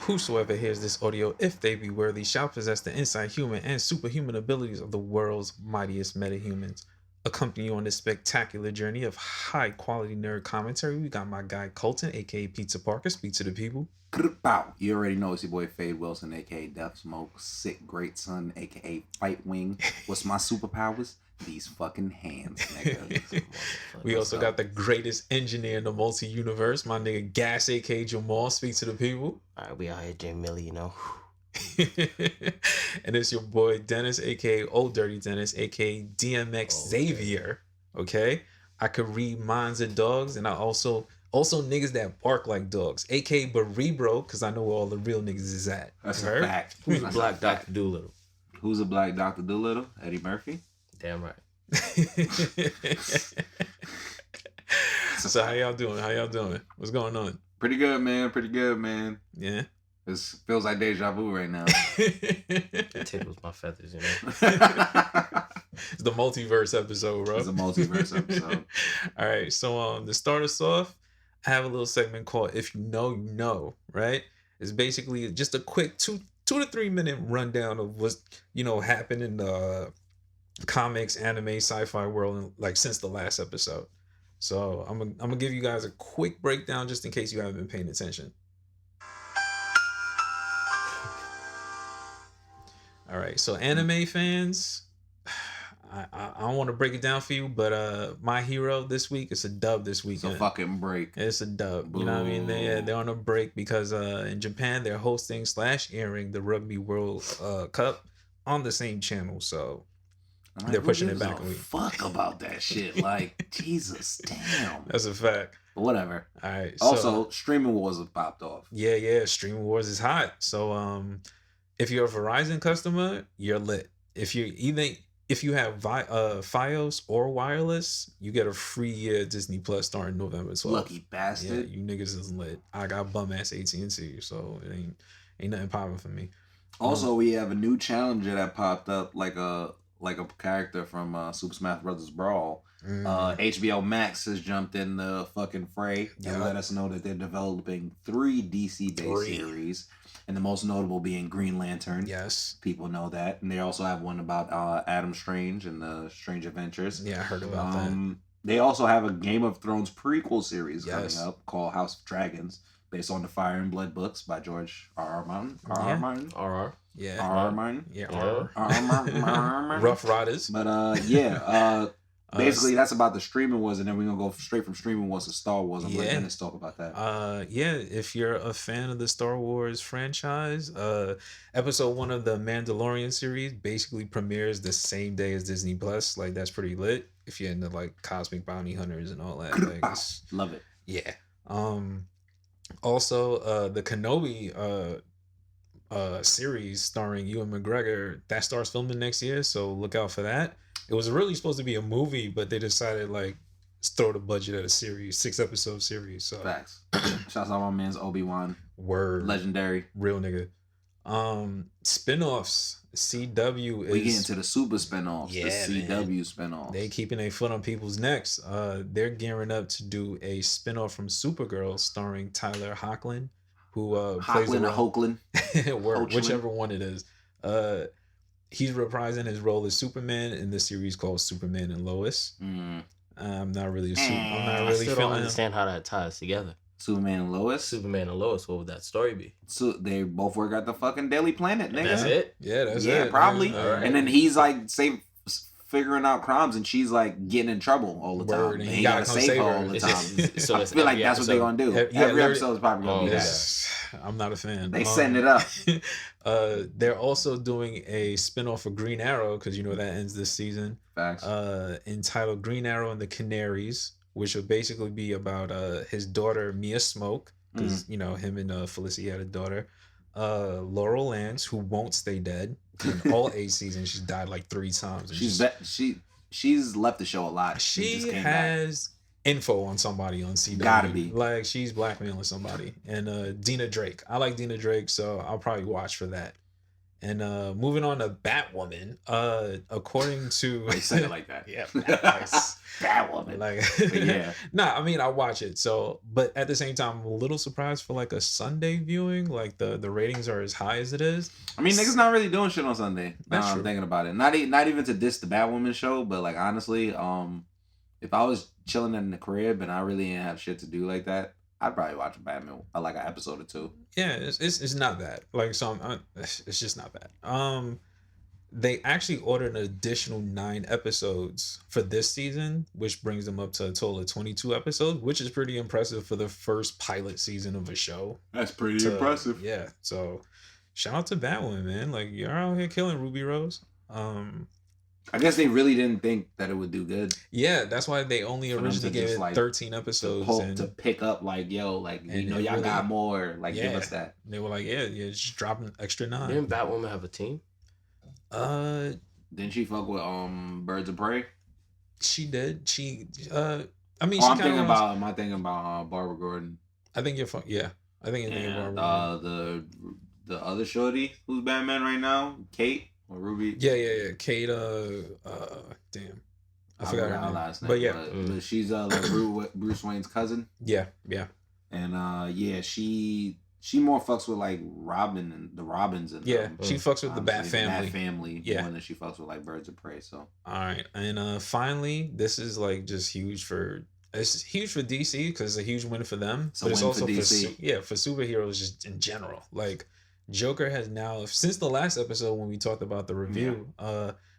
Whosoever hears this audio, if they be worthy, shall possess the inside human and superhuman abilities of the world's mightiest metahumans. Accompany you on this spectacular journey of high quality nerd commentary. We got my guy Colton, aka Pizza Parker. Speak to the people. You already know it's your boy Fade Wilson, aka Death Smoke, Sick Great Son, aka Fight Wing. What's my superpowers? These fucking hands, nigga. We also got the greatest engineer in the multi-universe, my nigga Gas, aka Jamal. Speak to the people. Alright, we out here, Jay Millie, you know. And it's your boy Dennis, aka Old Dirty Dennis, aka DMX Xavier. Okay, I could read minds of dogs, and I also niggas that bark like dogs, aka Baribro, because I know where all the real niggas is at. That's a fact. Who's a black Dr. Doolittle? Who's a black Dr. Doolittle? Eddie Murphy? Damn right. So how y'all doing? What's going on? Pretty good, man. Yeah. This feels like deja vu right now. It tickles my feathers, you know. It's the multiverse episode, bro. It's a multiverse episode. All right, so to start us off, I have a little segment called "If You Know, You Know." Right? It's basically just a quick 2 to 3 minute rundown of what's happened in the comics, anime, sci-fi world, like since the last episode. So I'm gonna give you guys a quick breakdown just in case you haven't been paying attention. All right, so anime fans, I don't want to break it down for you, but My Hero this week, it's a dub this weekend. It's a fucking break. It's a dub. Boo. You know what I mean? They're on a break because in Japan they're hosting / airing the Rugby World Cup on the same channel, so they're pushing it back a week. Fuck about that shit, like Jesus, damn. That's a fact. But whatever. All right. Also, streaming wars have popped off. Yeah. Streaming wars is hot. So if you're a Verizon customer, you're lit. If you have Fios or wireless, you get a free year Disney Plus starting November 12th. Lucky bastard. Yeah, you niggas is lit. I got bum ass AT&T, so it ain't nothing popping for me. Also, we have a new challenger that popped up, like a character from Super Smash Bros. Brawl. HBO Max has jumped in the fucking fray and let us know that they're developing 3 DC-based series. And the most notable being Green Lantern. Yes. People know that. And they also have one about Adam Strange and the Strange Adventures. Yeah, I heard about that. They also have a Game of Thrones prequel series coming up called House of Dragons, based on the Fire and Blood books by George R.R. Martin. R.R. Martin? R.R. Yeah. R.R. Martin? Yeah, R.R. Martin. Rough Riders. But basically, that's about the streaming wars, and then we're going to go straight from streaming wars to Star Wars. I'm letting Dennis talk about that. If you're a fan of the Star Wars franchise, episode 1 of the Mandalorian series basically premieres the same day as Disney Plus. Like, that's pretty lit. If you're into, like, cosmic bounty hunters and all that. Like, love it. Yeah. Also, the Kenobi series starring Ewan McGregor, that starts filming next year, so look out for that. It was really supposed to be a movie, but they decided throw the budget at a series, 6-episode series. So facts. Shouts out my man's Obi-Wan. Word. Legendary. Real nigga. Spinoffs. CW is... We get into the super spinoffs. Yeah, the CW spinoffs. They keeping a foot on people's necks. They're gearing up to do a spinoff from Supergirl starring Tyler Hoechlin, who plays Hoechlin. Whichever one it is. He's reprising his role as Superman in the series called Superman and Lois. I'm not really I still don't understand how that ties together. Superman and Lois? What would that story be? So they both work at the fucking Daily Planet, nigga. That's it? Yeah, that's it. Yeah, probably. Right. And then he's figuring out crimes, and she's getting in trouble all the time. Word, and he gotta save her all the time. So I feel like that's what they're gonna do. Every episode is probably gonna be that. I'm not a fan. They setting it up. They're also doing a spinoff of Green Arrow, because that ends this season. Facts. Entitled Green Arrow and the Canaries, which will basically be about his daughter Mia Smoke, because him and Felicity had a daughter. Laurel Lance, who won't stay dead. In all 8 seasons, she's died 3 times. And she's left the show a lot. She has info on somebody on CW. Gotta be. She's blackmailing somebody. And Dina Drake. I like Dina Drake, so I'll probably watch for that. And moving on to Batwoman, according to Why you said it like that? Yeah, Batwoman. like yeah. Nah, I mean I watch it. So, but at the same time, I'm a little surprised for like a Sunday viewing. Like the ratings are as high as it is. I mean, niggas not really doing shit on Sunday. That's true. I'm thinking about it. Not even to diss the Batwoman show, but like honestly, if I was chilling in the crib and I really didn't have shit to do like that, I'd probably watch a Batman, like an episode or two. Yeah, it's not bad. Like so, it's just not bad. They actually ordered an additional 9 episodes for this season, which brings them up to a total of 22 episodes, which is pretty impressive for the first pilot season of a show. That's pretty impressive. Yeah, so shout out to Batwoman, man. Like you're out here killing Ruby Rose. I guess they really didn't think that it would do good. Yeah, that's why they only originally gave it 13 episodes. To pick up, like, yo, like, you know, y'all really got more. Like, give us that. They were like, yeah, just drop an extra 9. Didn't Batwoman have a team? Didn't she fuck with Birds of Prey? She did. I mean, am I thinking about Barbara Gordon? I think you're yeah. I think you're thinking Barbara Gordon. The other shorty who's Batman right now, Kate or Ruby. Yeah. Kate. Damn, I forgot her last name. But yeah, but she's like Bruce Wayne's cousin. Yeah. And yeah, she more fucks with like Robin and the Robins and she fucks with the Bat family. The Bat family more than she fucks with like Birds of Prey. So all right, and finally, this is like just huge for DC because it's a huge win for them, but it's also for superheroes just in general. Like Joker has now, since the last episode when we talked about the review,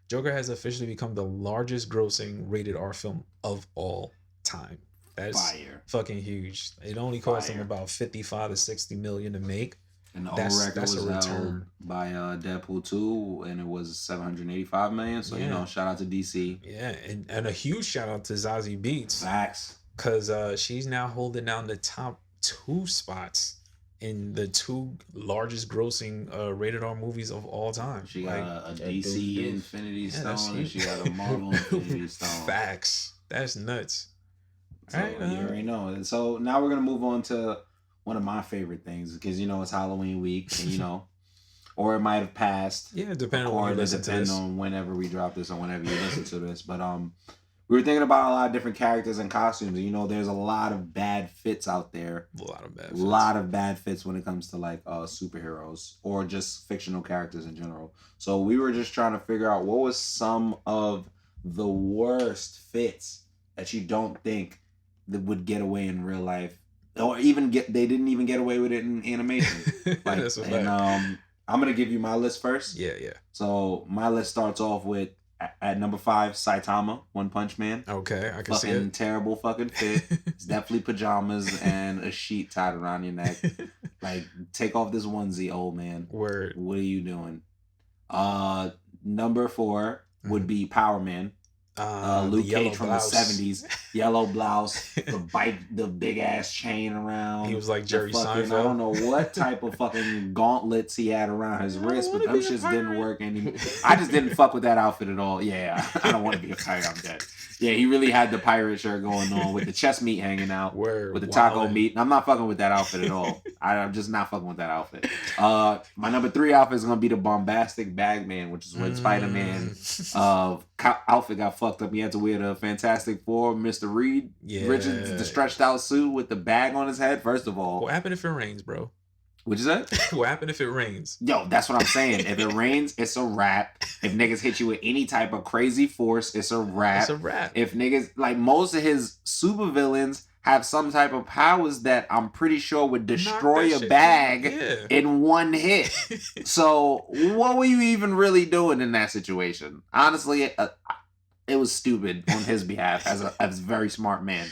Joker has officially become the largest grossing rated R film of all time. That's fucking huge. It only cost them about 55 to 60 million to make. And the old record was held by Deadpool 2, and it was 785 million. So, you know, shout out to DC. Yeah, and a huge shout out to Zazie Beetz. Facts. Because she's now holding down the top 2 spots in the 2 largest grossing rated R movies of all time. She got a DC Infinity Stone, and she got a Marvel Infinity Stone. Facts. That's nuts. So you already know. And so now we're gonna move on to one of my favorite things because you know it's Halloween week, and you know, or it might have passed. Yeah, depending on when you listen to this. On whenever we drop this or whenever you listen to this. But we were thinking about a lot of different characters and costumes. And, you know, there's a lot of bad fits out there. A lot of bad fits when it comes to like superheroes or just fictional characters in general. So we were just trying to figure out what was some of the worst fits that you don't think that would get away in real life, or even they didn't even get away with it in animation. Like, that's a fact. And I'm gonna give you my list first. Yeah. So my list starts off with at number 5, Saitama, One Punch Man. Okay, I can see it. Fucking terrible fucking fit. It's definitely pajamas and a sheet tied around your neck. Like, take off this onesie, old man. Word. What are you doing? Number 4 would be Power Man. Luke Cage from blouse. The 70s, yellow blouse, the big ass chain around. He was like Jerry Seinfeld. I don't know what type of fucking gauntlets he had around his wrist, but them shits didn't work anymore. I just didn't fuck with that outfit at all. Yeah, I don't want to be a pirate. I'm dead. Yeah, he really had the pirate shirt going on with the chest meat hanging out, with the taco meat. And I'm not fucking with that outfit at all. I'm just not fucking with that outfit. My number 3 outfit is gonna be the bombastic Bagman, which is when Spider-Man outfit got fucked up. He had to wear the Fantastic Four, Mr. Reed Richards, the stretched out suit with the bag on his head. First of all, what happened if it rains, bro? What'd you say? What happened if it rains? Yo, that's what I'm saying. If it rains, it's a wrap. If niggas hit you with any type of crazy force, it's a wrap. It's a wrap. If niggas, like most of his supervillains have some type of powers that I'm pretty sure would destroy a bag in one hit. So what were you even really doing in that situation? Honestly, it was stupid on his behalf as a very smart man.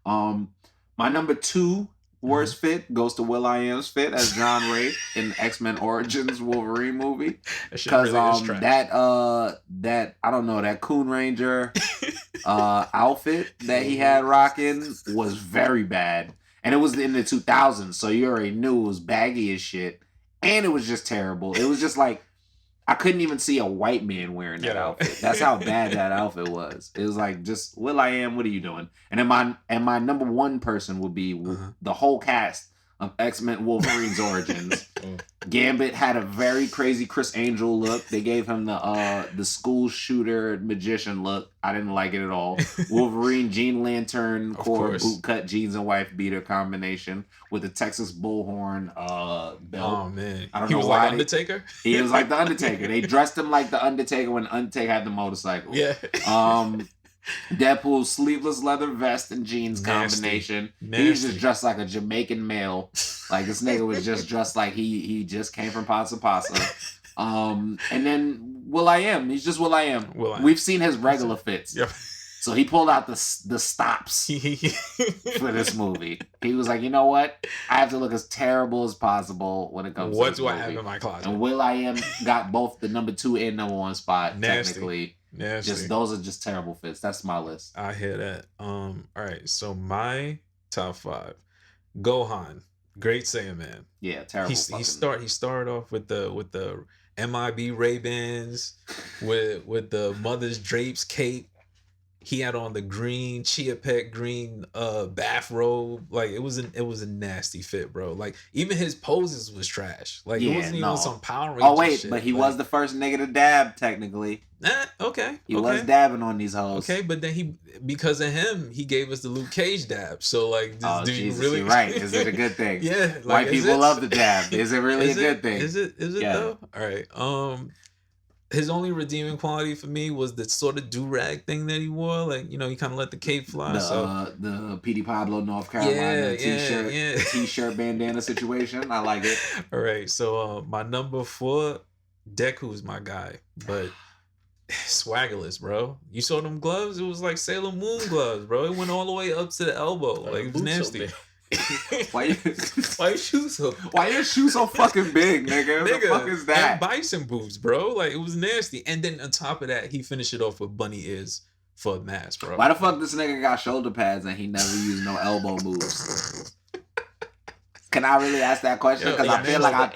My number 2 worst fit goes to Will.i.am's fit as John Ray in X-Men Origins Wolverine movie. Because that I don't know, that Coon Ranger outfit that he had rocking was very bad. And it was in the 2000s, so you already knew it was baggy as shit. And it was just terrible. It was just like, I couldn't even see a white man wearing that outfit. That's how bad that outfit was. It was like, just Will.i.am, what are you doing? And then my number 1 person would be the whole cast of X-Men Wolverine's origins. Gambit had a very crazy Chris Angel look. They gave him the school shooter magician look. I didn't like it at all. Wolverine Jean Lantern core bootcut jeans and wife beater combination with the Texas Bullhorn belt. Oh man, I don't he know was why like Undertaker. He was like the Undertaker. They dressed him like the Undertaker when Undertaker had the motorcycle. Yeah. Deadpool's sleeveless leather vest and jeans combination. He was just dressed like a Jamaican male. Like this nigga was just dressed like he just came from Pasa Pasa. And then Will.i.am. He's just Will.i.am. We've seen his regular fits. Yep. So he pulled out the stops for this movie. He was like, you know what? I have to look as terrible as possible when it comes to this movie. What do I have in my closet? And Will.i.am got both the number 2 and number 1 spot, technically. Nasty. Just those are just terrible fits. That's my list. I hear that. All right. So my top 5. Gohan, Great Saiyan Man. Yeah, terrible. He started off with the MIB Ray-Bans, with the Mother's Drapes cape. He had on the green Chia Pet green bathrobe. Like it was a nasty fit, bro. Like even his poses was trash. Like it wasn't even some Power Rangers. Oh wait, shit. but he was the first nigga to dab technically. Okay. He was dabbing on these hoes. Okay, but then because of him, he gave us the Luke Cage dab. So like, you really? You're right? Is it a good thing? Yeah. Like, white people love the dab. Is it really a good thing? Is it though? All right. His only redeeming quality for me was the sort of do-rag thing that he wore. Like, you know, he kind of let the cape fly. The P.D. Pablo, North Carolina t-shirt bandana situation. I like it. All right. So my number 4, Deku's my guy. But swaggerless, bro. You saw them gloves? It was like Sailor Moon gloves, bro. It went all the way up to the elbow. Like, it was nasty. Why your shoes so fucking big, nigga? What the fuck is that? And bison boots, bro. Like it was nasty. And then on top of that, he finished it off with bunny ears for a mask, bro. Why the fuck this nigga got shoulder pads and he never used no elbow moves? Can I really ask that question? Because I feel like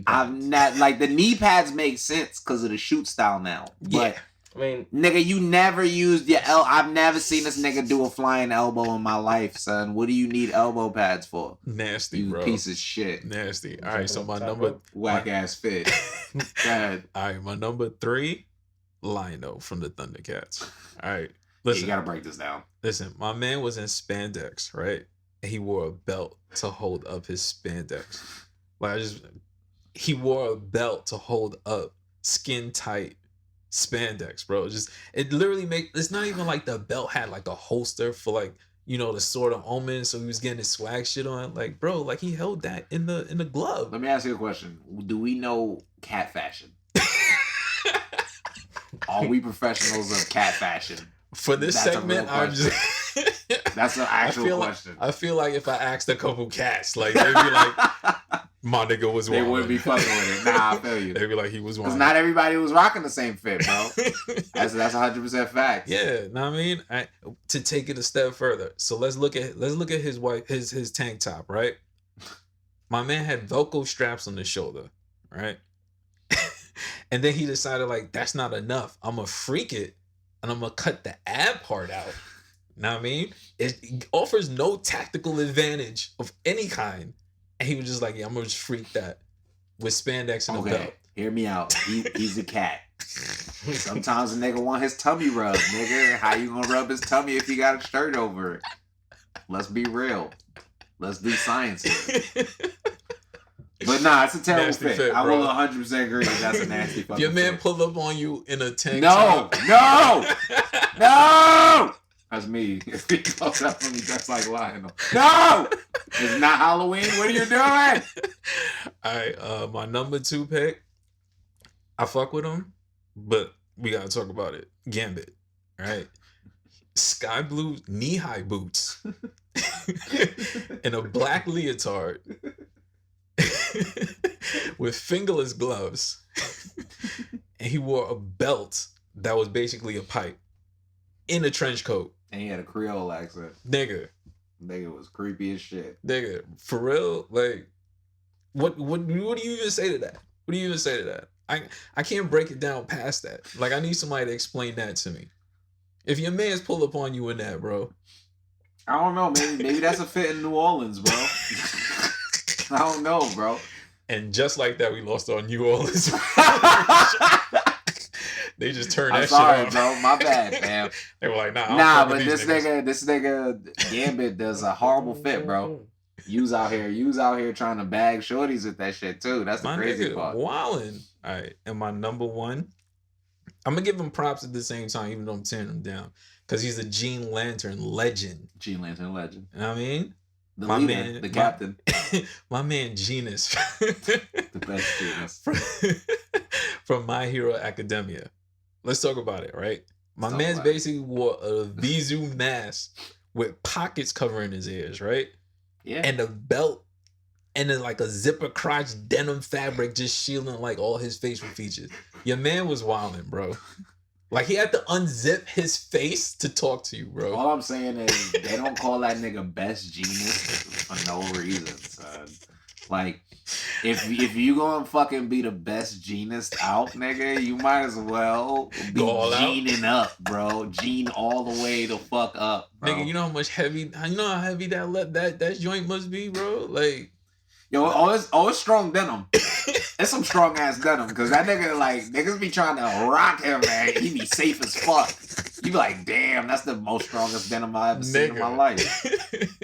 I'm not like the knee pads make sense because of the shoot style now. But I mean, nigga, you never used your I've never seen this nigga do a flying elbow in my life, son. What do you need elbow pads for? Nasty, you bro. Piece of shit. Nasty. All right, so my number whack ass fit. Go ahead. All right, my number 3, Lino from the Thundercats. All right, listen. You gotta break this down. Listen, my man was in spandex, right? And he wore a belt to hold up his spandex. Like he wore a belt to hold up skin tight spandex, bro. It literally it's not even like the belt had like a holster for like, you know, the Sword of Omen, so he was getting his swag shit on. Like, bro, like he held that in the glove. Let me ask you a question. Do we know cat fashion? Are we professionals of cat fashion? For this segment, I'm just that's an actual question. I feel like if I asked a couple cats, like they'd be like, my nigga was wild. They wouldn't be fucking with it. Nah, I feel you. They'd be like, he was wild. Because not everybody was rocking the same fit, bro. That's 100% fact. Yeah, know what I mean? To take it a step further. So let's look at his tank top, right? My man had Velcro straps on his shoulder, right? And then he decided like, that's not enough. I'm gonna freak it and I'm gonna cut the ab part out. Know what I mean? It offers no tactical advantage of any kind. And he was just like, yeah, I'm gonna just freak that with spandex and a belt. Hear me out. He's a cat. Sometimes a nigga want his tummy rubbed, nigga. How you gonna rub his tummy if he got a shirt over it? Let's be real. Let's do science here. But nah, it's a terrible fit. I will 100% agree that that's a nasty fucking Your man fit. pulled up on you in a tank top. No! That's me. If he goes up on me just like Lionel. No! It's not Halloween. What are you doing? All right, my number 2 pick. I fuck with him, but we gotta talk about it. Gambit, right? Sky blue knee-high boots and a black leotard with fingerless gloves. And he wore a belt that was basically a pipe in a trench coat. And he had a Creole accent. Nigga was creepy as shit. Nigga, for real? Like, what do you even say to that? What do you even say to that? I can't break it down past that. Like, I need somebody to explain that to me. If your man's pull up on you in that, bro. I don't know. Maybe that's a fit in New Orleans, bro. I don't know, bro. And just like that, we lost on New Orleans. They just turned that shit off. Bro. My bad, man. They were like, nah. Nah, but this nigga Gambit does a horrible fit, bro. You's out here trying to bag shorties with that shit too. That's the crazy part. Wildin'. All right, and my number one, I'm gonna give him props at the same time, even though I'm tearing him down, because he's a Green Lantern legend. Green Lantern legend. You know what I mean? The leader, the captain. My man Genus. The best Genus. From My Hero Academia. Let's talk about it, right? My man's basically wore a Vizu mask with pockets covering his ears, right? Yeah. And a belt and then like a zipper crotch denim fabric just shielding like all his facial features. Your man was wilding, bro. Like he had to unzip his face to talk to you, bro. All I'm saying is they don't call that nigga Best Genius for no reason, son. Like, if you gonna fucking be the best Genius out, nigga, you might as well be gening up, bro. Gene all the way the fuck up, bro. Nigga, you know how heavy that joint must be, bro? Like, yo, it's strong denim. It's some strong ass denim, because that nigga, like, niggas be trying to rock him, man. He be safe as fuck. You be like, damn, that's the most strongest denim I ever seen in my life.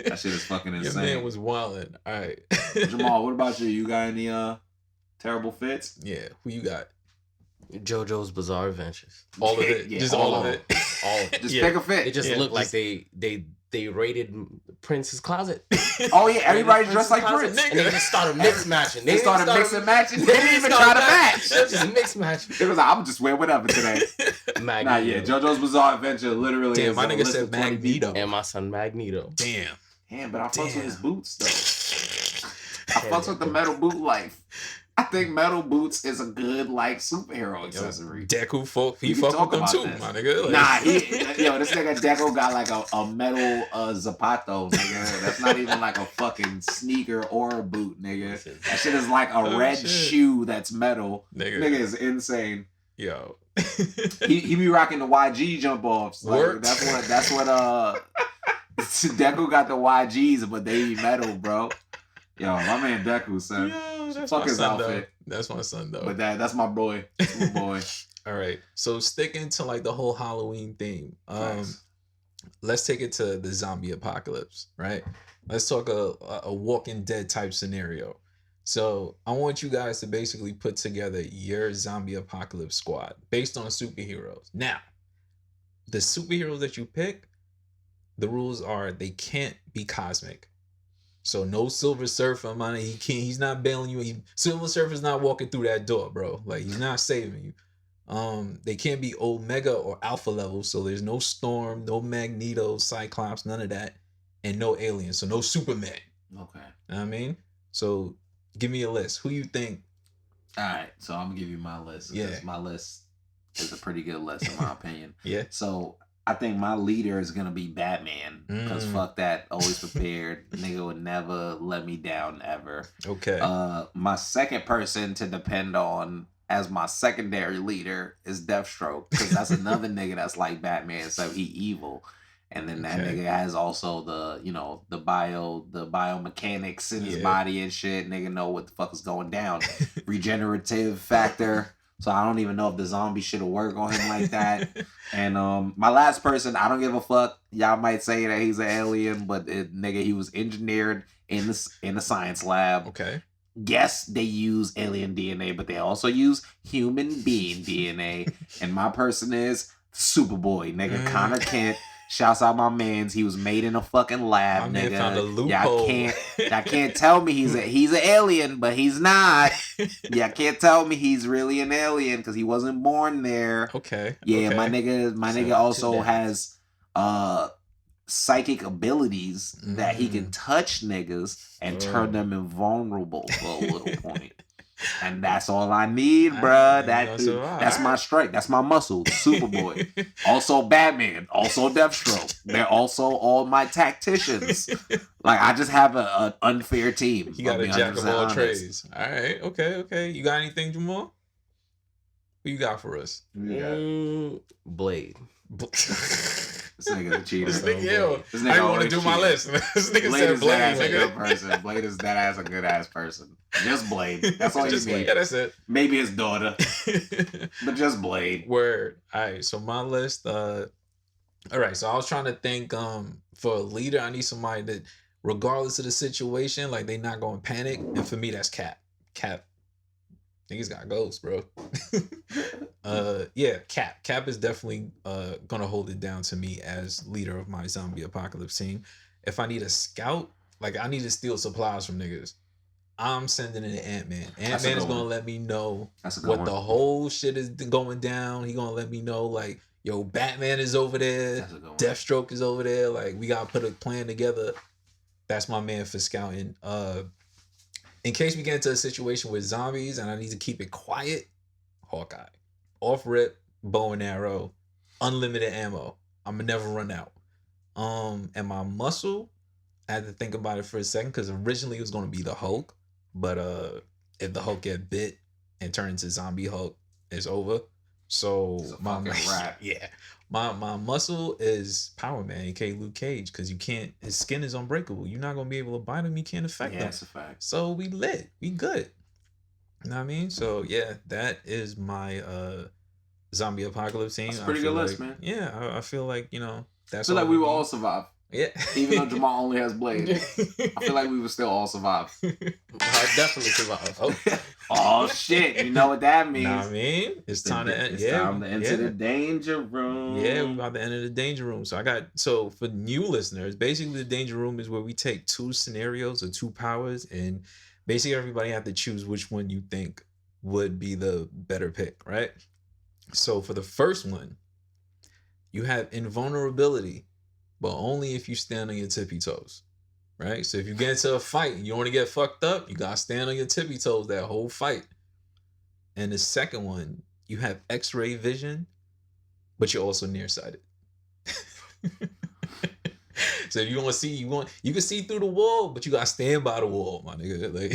That shit is fucking insane. Your man was wildin'. All right. Jamal, what about you? You got any terrible fits? Yeah, who you got? JoJo's Bizarre Adventures. All of it. Yeah, just all of it. All of it. Just pick a fit. It just looked like they raided Prince's closet. Oh yeah, everybody dressed like Prince. And they just started mix matching. They started mixing matching. They didn't even try to match. They just mix matching. It was like, I'm just wearing whatever today. Magneto. Nah, yeah, JoJo's Bizarre Adventure literally. Damn, my nigga said Magneto. And my son Magneto. Damn, but I fucks with his boots though. I fucks with the metal boot life. I think metal boots is a good like superhero accessory. Deku folk, he fuck with them too, my nigga. Like. Nah, this nigga Deku got like a metal zapato, nigga. That's not even like a fucking sneaker or a boot, nigga. That shit is like a red shoe that's metal. Nigga is insane. Yo. he be rocking the YG jump offs. Like, that's what Deku got the YGs, but they be metal, bro. Yo, my man Deku, son. Yo, that's fuck my his son, outfit. Though. That's my son, though. But that's my boy. That's my boy. All right. So sticking to like the whole Halloween theme. Let's take it to the zombie apocalypse, right? Let's talk a Walking Dead type scenario. So I want you guys to basically put together your zombie apocalypse squad based on superheroes. Now, the superheroes that you pick, the rules are they can't be cosmic. So no Silver Surfer, man. He's not bailing you. Silver Surfer's not walking through that door, bro. Like he's not saving you. They can't be Omega or Alpha level. So there's no Storm, no Magneto, Cyclops, none of that, and no aliens. So no Superman. Okay. You know what I mean? So give me a list. Who you think? All right. So I'm gonna give you my list. Yeah. My list is a pretty good list in my opinion. Yeah. So I think my leader is gonna be Batman, because fuck that, always prepared. Nigga would never let me down ever. Okay. My second person to depend on as my secondary leader is Deathstroke, because that's another nigga that's like Batman, so he evil. And then that nigga has also the biomechanics in his body and shit. Nigga know what the fuck is going down. Regenerative factor. So I don't even know if the zombie shit'll work on him like that. And my last person, I don't give a fuck. Y'all might say that he's an alien, but nigga, he was engineered in the science lab. Okay. Yes, they use alien DNA, but they also use human being DNA. And my person is Superboy, nigga. Connor Kent. Shouts out my mans. He was made in a fucking lab, my nigga. Man found a loophole. Y'all can't tell me he's an alien, but he's not. Y'all can't tell me he's really an alien because he wasn't born there. Okay. Yeah, okay. my nigga also has psychic abilities that he can touch niggas and turn them invulnerable for a little point. And that's all I need, bruh. That's my strike. That's my muscle. Superboy. Also Batman. Also Deathstroke. They're also all my tacticians. Like, I just have an unfair team. You got a jack of all trades. All right. Okay. You got anything, Jamal? Who you got for us? Blade. This nigga's a cheater. This nigga, yo, This I nigga didn't want to always do my cheating. list. This nigga Blade said is Blade, that ass a good nigga. person. Blade is that ass a good ass person. Just Blade. That's all you Just need. Blade, yeah, that's it. Maybe his daughter, but just Blade. Word. All right, so my list. All right, so I was trying to think. For a leader, I need somebody that, regardless of the situation, like they not going to panic. And for me, that's Cap. Cap. Niggas got goals, bro. Yeah, Cap. Cap is definitely gonna hold it down to me as leader of my zombie apocalypse team. If I need a scout, like I need to steal supplies from niggas, I'm sending in Ant-Man. Ant-Man is gonna let me know what the whole shit is going down. He gonna let me know, like, yo, Batman is over there, Deathstroke is over there. Like, we gotta put a plan together. That's my man for scouting. In case we get into a situation with zombies and I need to keep it quiet, Hawkeye. Off rip, bow and arrow, unlimited ammo. I'm gonna never run out. And my muscle, I had to think about it for a second because originally it was gonna be the Hulk, but if the Hulk get bit and turned into zombie Hulk, it's over. So my rap. Yeah. My muscle is Power Man, aka Luke Cage, because you can't. His skin is unbreakable. You're not gonna be able to bite him. You can't affect him. Yeah, that's a fact. So we lit. We good. You know what I mean? So yeah, that is my zombie apocalypse team. That's a pretty good list, man. Yeah, I feel like, you know, that's. I feel like we will all survive. Yeah. Even though Jamal only has Blade, I feel like we would still all survive. I definitely survive. Oh shit! You know what that means? Know what I mean? It's time to end. It's time to enter the danger room. Yeah, we're about to enter the danger room. So for new listeners, basically the danger room is where we take two scenarios or two powers, and basically everybody have to choose which one you think would be the better pick, right? So for the first one, you have invulnerability, but only if you stand on your tippy toes. Right? So if you get into a fight and you want to get fucked up, you gotta stand on your tippy toes that whole fight. And the second one, you have X-ray vision, but you're also nearsighted. So if you want to see, you can see through the wall, but you gotta stand by the wall, my nigga. Like,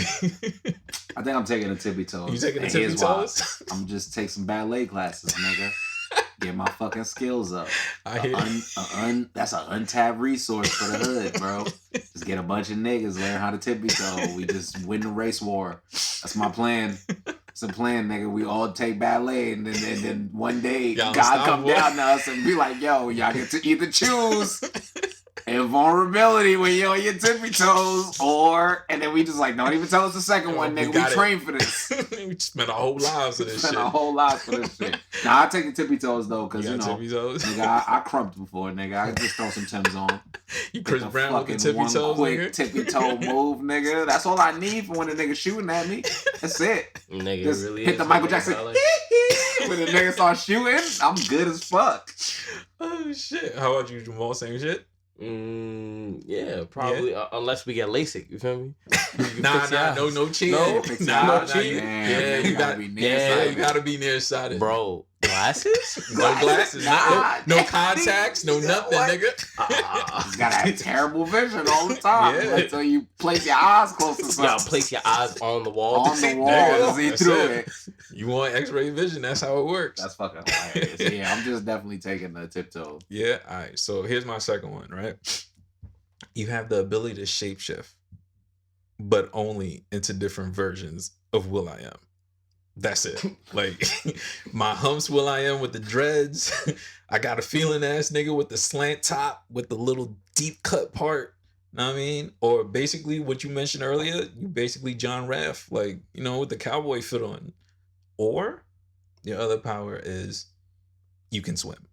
I think I'm taking the tippy toes. You taking the tippy toes? I'm just take some ballet classes, nigga. Get my fucking skills up. That's an untapped resource for the hood, bro. Just get a bunch of niggas, learn how to tippy toe. We just win the race war. That's my plan. It's a plan, nigga. We all take ballet, and then one day God come down to us and be like, yo, y'all get to either choose invulnerability when you're on your tippy toes, and then we just like, don't even tell us the second one, nigga. We trained for this. We spent our whole lives for this shit. Nah, I take the tippy toes though, because you know, tippy toes? Nigga, I crumped before, nigga. I just throw some Timbs on. You Chris Brown with the tippy toes, one quick nigga? Tippy toe move, nigga. That's all I need for when a nigga shooting at me. That's it. Nigga, just really hit the Michael Jackson. When the nigga start shooting, I'm good as fuck. Oh shit! How about you, Jamal? Same shit. Yeah, probably. Yeah. Unless we get LASIK, you feel me? No cheating. No cheating. Yeah, you gotta be nearsighted. You gotta be nearsighted, bro. Glasses? No glasses. No contacts. No nothing, nigga. You gotta have terrible vision all the time. Yeah. Until you place your eyes close to something. You gotta place your eyes on the wall. On the wall to see through it. You want X-ray vision? That's how it works. That's fucking hilarious. Yeah, I'm just definitely taking the tiptoe. Yeah. All right. So here's my second one. Right. You have the ability to shapeshift, but only into different versions of Will.i.am. That's it. Like, my humps Will.i.am with the dreads. I got a feeling ass nigga with the slant top with the little deep cut part. Know what I mean? Or basically what you mentioned earlier, you basically John Raff, like, you know, with the cowboy fit on. Or your other power is you can swim.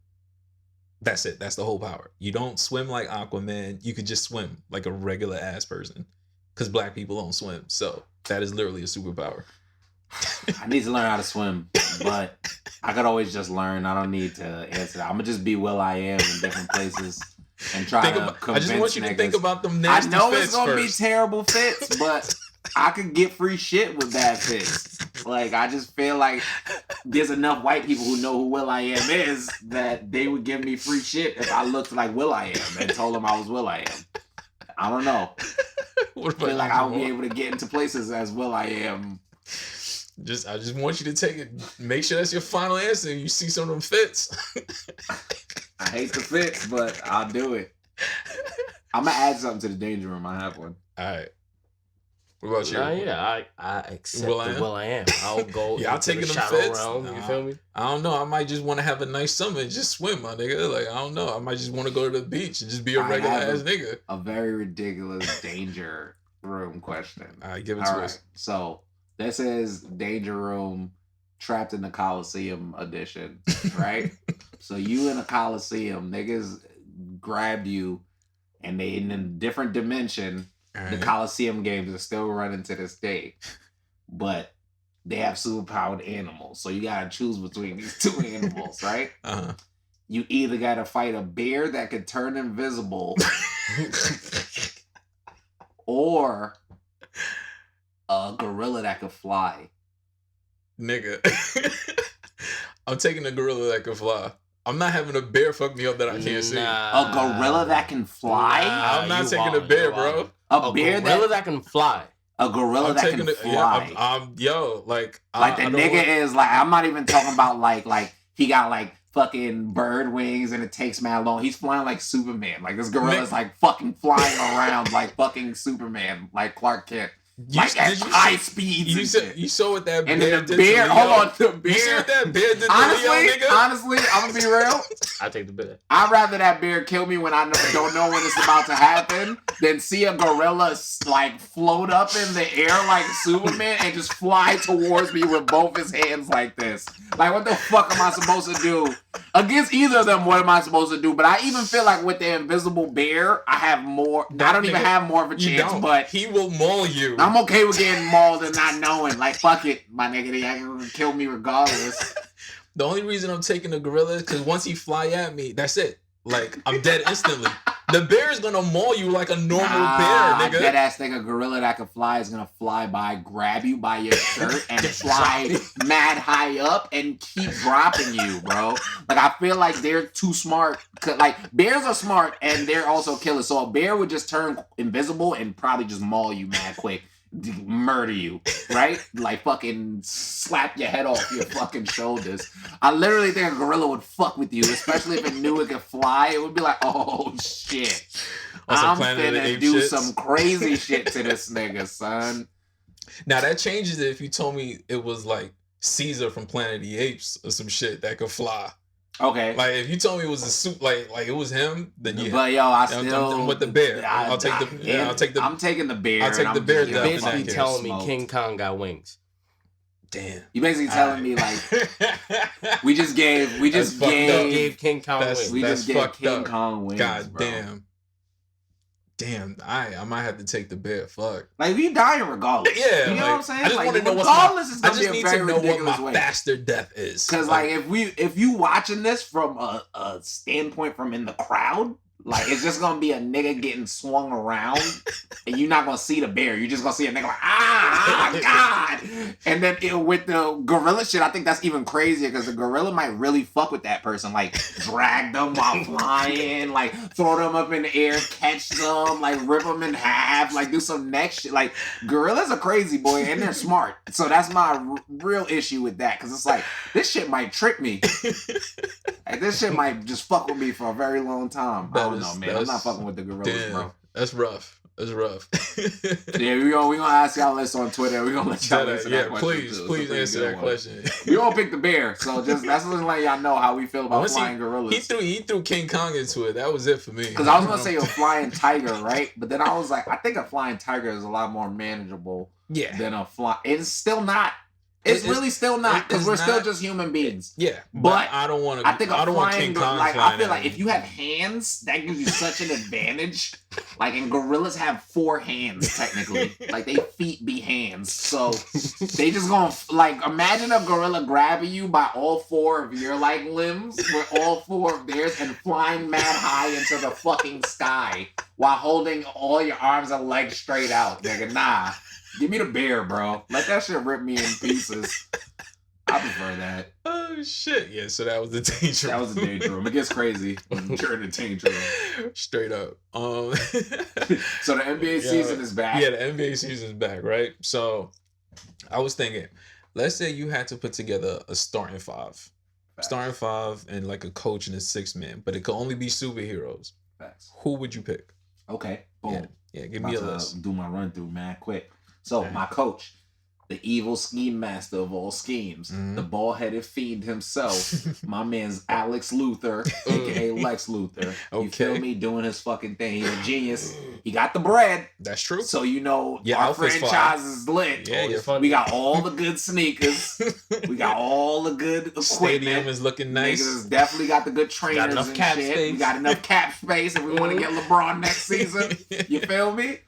That's it. That's the whole power. You don't swim like Aquaman. You could just swim like a regular ass person. Because black people don't swim. So that is literally a superpower. I need to learn how to swim, but I could always just learn. I don't need to answer that. I'm gonna just be Will.i.am in different places and try to convince I just want you niggas. to think about them nasty fits. I know it's gonna be terrible fits, but I could get free shit with bad fits. Like, I just feel like there's enough white people who know who Will.i.am is that they would give me free shit if I looked like Will.i.am and told them I was Will.i.am. I don't know. I feel like I would be able to get into places as Will.i.am. I just want you to take it. Make sure that's your final answer. You see some of them fits. I hate the fits, but I'll do it. I'm gonna add something to the danger room. I have one. All right. What about you? Nah, yeah, I accept Will I Am. I'll go Y'all into taking the them shadow fits? realm. You feel me? I don't know. I might just want to have a nice summer and just swim, my nigga. Like, I don't know. I might just want to go to the beach and just be a regular ass nigga. A very ridiculous danger room question. All right, give it to us. So this is Danger Room Trapped in the Coliseum edition, right? So you in a Coliseum, niggas grabbed you, and they in a different dimension. Right. The Coliseum games are still running to this day, but they have superpowered animals. So you gotta choose between these two animals, right? Uh-huh. You either gotta fight a bear that could turn invisible, or a gorilla that could fly. Nigga, I'm taking a gorilla that can fly. I'm not having a bear fuck me up that I can't see. A gorilla that can fly? I'm not taking a bear, bro. A gorilla that can fly. A gorilla that can fly. Like the nigga is like, I'm not even talking about like he got like fucking bird wings and it takes mad long. He's flying like Superman. Like this gorilla's like fucking flying around like fucking Superman, like Clark Kent. Like at high speeds. You saw what that bear did to Leo. Hold on, the bear. You see what that bear did to honestly, Leo, nigga? Honestly, I'm gonna be real. I take the bear. I'd rather that bear kill me when I don't know when it's about to happen than see a gorilla like float up in the air like Superman and just fly towards me with both his hands like this. Like, what the fuck am I supposed to do? Against either of them, what am I supposed to do? But I even feel like with the invisible bear, I have more. I don't even have more of a chance, but he will maul you. I'm okay with getting mauled and not knowing. Like, fuck it, my nigga, they ain't gonna kill me regardless. The only reason I'm taking the gorilla is because once he fly at me, that's it. Like, I'm dead instantly. The bear is gonna maul you like a normal bear, nigga. Dead ass thing, a gorilla that can fly is gonna fly by, grab you by your shirt, and fly mad high up and keep dropping you, bro. Like, I feel like they're too smart. Like, bears are smart and they're also killers. So a bear would just turn invisible and probably just maul you mad quick. Murder you, right? Like fucking slap your head off your fucking shoulders. I literally think a gorilla would fuck with you, especially if it knew it could fly. It would be like, oh shit, I'm finna do some crazy shit to this nigga, son. Now that changes it if you told me it was like Caesar from Planet of the Apes or some shit that could fly. Okay. Like if you told me it was a suit, like it was him, then yeah. But yo, I'm with the bear. I'll take the. I'm taking the bear. I'll take the bear. You're basically telling me King Kong got wings. Damn. You basically telling me like we just gave King Kong wings. We just gave King Kong wings. God damn. Damn, I might have to take the bear. Fuck. Like we dying regardless. Yeah, you know what I'm saying. I just want to know I just need to know what my faster death is. Because like if you watching this from a standpoint from in the crowd, like it's just gonna be a nigga getting swung around, and you're not gonna see the bear. You're just gonna see a nigga like God. And then with the gorilla shit, I think that's even crazier because the gorilla might really fuck with that person, like drag them while flying, like throw them up in the air, catch them, like rip them in half, like do some next shit. Like gorillas are crazy, boy, and they're smart. So that's my real issue with that because it's like this shit might trick me. Like this shit might just fuck with me for a very long time. I don't know, man. I'm not fucking with the gorillas, bro. That's rough. That's rough. Yeah, we gonna ask y'all this on Twitter. We gonna let y'all answer that question. Please answer that question. We all pick the bear, so that's just letting y'all know how we feel about flying gorillas. He threw King Kong into it. That was it for me. Because I was gonna say a flying tiger, right? But then I was like, I think a flying tiger is a lot more manageable. Than a fly. It's still not. It's really still not because we're still just human beings. Yeah, but I don't want to. I think I don't want King Kong. Like I feel like if you have hands, that gives you such an advantage. Like, and gorillas have 4 hands technically. Like they feet be hands, so they just gonna like imagine a gorilla grabbing you by all 4 of your like limbs with all 4 of theirs and flying mad high into the fucking sky while holding all your arms and legs straight out. Nigga, nah. Give me the bear, bro. Let that shit rip me in pieces. I prefer that. Oh, shit. Yeah, so that was the danger room. That was the danger room. It gets crazy during the danger room. Straight up. So the NBA season is back. Yeah, the NBA season is back, right? So I was thinking, let's say you had to put together a starting 5 starting 5, and like a coach and a 6-man, but it could only be superheroes. Facts. Who would you pick? Okay, boom. Yeah, give me a About list. to do my run through, man, quick. So my coach, the evil scheme master of all schemes, the bald-headed fiend himself, my man's Alex Luthor, aka Lex Luthor. You feel me? Doing his fucking thing. He's a genius. He got the bread. That's true. So you know Your our outfit's franchise is lit. Yeah, we got all the good sneakers. We got all the good equipment. Stadium is looking nice. Niggas definitely got the good trainers enough and cap shit. space. We got enough cap space if we want to get LeBron next season. You feel me?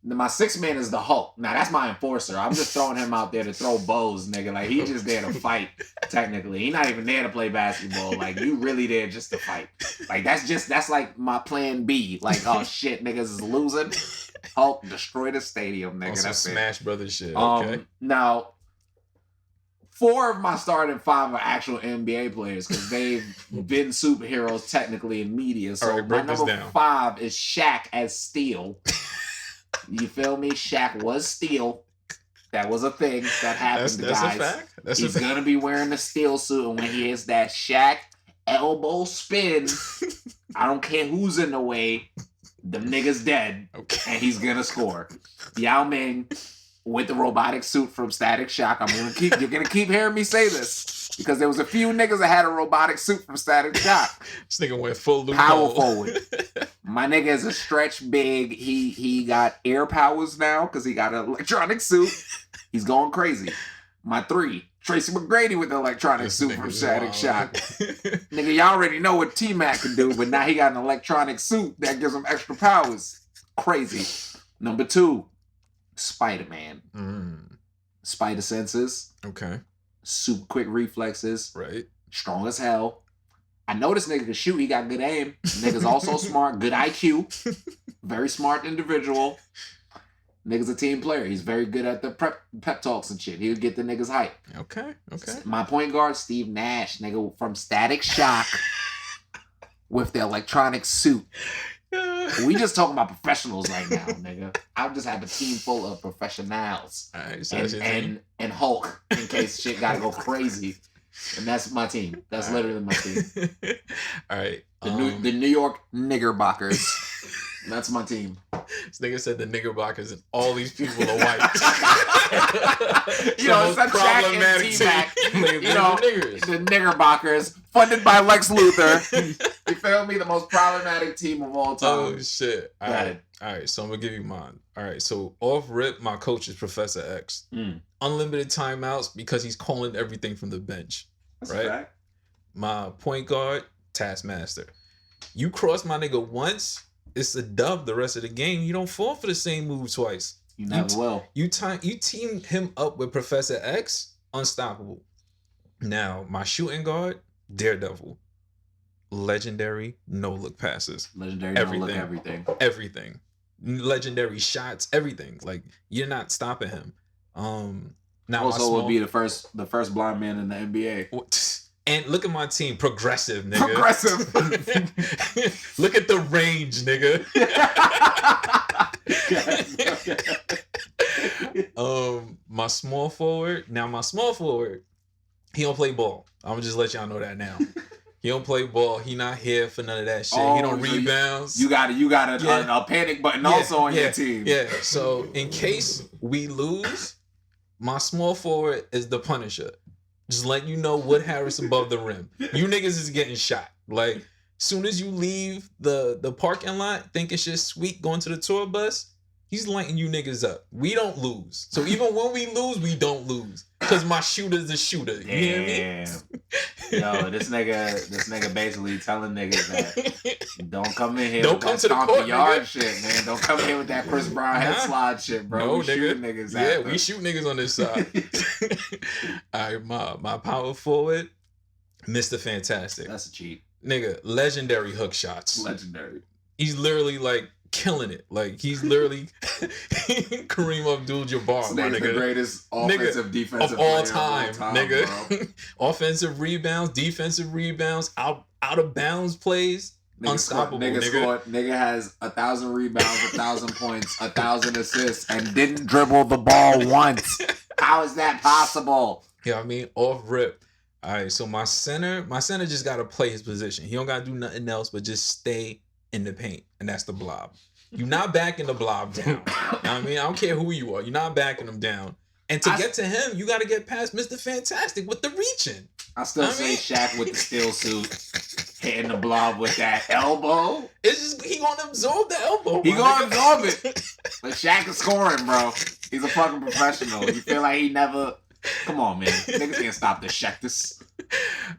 My 6-man is the Hulk. Now that's my enforcer. I'm just throwing him out there to throw bows, nigga. Like he just there to fight. Technically, he not even there to play basketball. Like you really there just to fight. Like that's like my plan B. Like oh shit, niggas is losing. Hulk destroy the stadium, nigga. Some That's Smash Brothers shit. Okay. Now 4 of my starting 5 are actual NBA players because they've been superheroes technically in media. So right, my break this number down. 5 is Shaq as Steel. You feel me? Shaq was Steel. That was a thing that happened, That's guys. a fact. That's He's a fact. gonna be wearing the steel suit, and when he hits that Shaq elbow spin, I don't care who's in the way, the nigga's dead, and he's gonna score. Yao Ming with the robotic suit from Static Shock. You're gonna keep hearing me say this because there was a few niggas that had a robotic suit from Static Shock. This nigga went full loop. Power forward. My nigga is a stretch big. He got air powers now because he got an electronic suit. He's going crazy. My 3, Tracy McGrady with the electronic suit from Static Shock. Nigga, y'all already know what T-Mac can do, but now he got an electronic suit that gives him extra powers. Crazy. Number 2, Spider-Man. Spider senses. Okay. Super quick reflexes. Right. Strong as hell. I know this nigga can shoot. He got good aim. Nigga's also smart. Good IQ. Very smart individual. Nigga's a team player. He's very good at the pep talks and shit. He'll get the niggas hype. Okay. My point guard, Steve Nash, nigga from Static Shock with the electronic suit. We just talking about professionals right now, nigga. I just have a team full of professionals. All right, so and Hulk in case shit gotta go crazy. And that's my team. That's literally my team. All right. The New York Niggerbockers. That's my team. This nigga said the Niggerbockers and all these people are white. You know, it's that Shaq and T-Mac. You know, the Niggerbockers, funded by Lex Luthor. You feel me? The most problematic team of all time. Oh, shit. All right. So I'm going to give you mine. All right. So off rip, my coach is Professor X. Unlimited timeouts because he's calling everything from the bench. That's right? a fact. My point guard, Taskmaster. You cross my nigga once, it's a dub the rest of the game. You don't fall for the same move twice. You never will. You team him up with Professor X, unstoppable. Now, my shooting guard, Daredevil. Legendary no-look passes. Legendary no-look everything. Everything. Legendary shots, everything. Like, you're not stopping him. Now also would be the first blind man in the NBA. And look at my team, progressive, nigga. Progressive. Look at the range, nigga. My small forward. Now my small forward, he don't play ball. I'm gonna just let y'all know that now. He don't play ball. He not here for none of that shit. He don't rebounds. You got a panic button also on your team. Yeah. So in case we lose, my small forward is the Punisher. Just letting you know Wood Harris above the rim. You niggas is getting shot. Like, soon as you leave the parking lot, thinking shit sweet, going to the tour bus, he's lighting you niggas up. We don't lose. So even when we lose, we don't lose. Because my shooter's a shooter. You hear me? Yo, this nigga basically telling niggas that don't come in here Don't with come that to the stomp court, yard nigga. shit, man. Don't come in here with that Chris Brown head slide shit, bro. No, we shooting niggas Yeah, we shoot niggas on this side. All right, my power forward, Mr. Fantastic. That's a cheat. Nigga, legendary hook shots. Legendary. He's literally like killing it. Like he's literally Kareem Abdul-Jabbar, my nigga. The greatest offensive defensive of all player time, of all time, nigga. Offensive rebounds, defensive rebounds, out of bounds plays. Unstoppable, nigga has 1,000 rebounds, 1,000 points, 1,000 assists, and didn't dribble the ball once. How is that possible? Yeah, I mean, off rip. All right, so my center just got to play his position. He don't got to do nothing else but just stay in the paint, and that's the Blob. You're not backing the Blob down. You know what I mean? I don't care who you are. You're not backing him down. And to get to him, you got to get past Mr. Fantastic with the reaching. I still say Shaq with the steel suit, hitting the Blob with that elbow. It's just, he gonna absorb the elbow. He gonna absorb it. But Shaq is scoring, bro. He's a fucking professional. You feel like he never... Come on, man. Niggas can't stop this Shaq.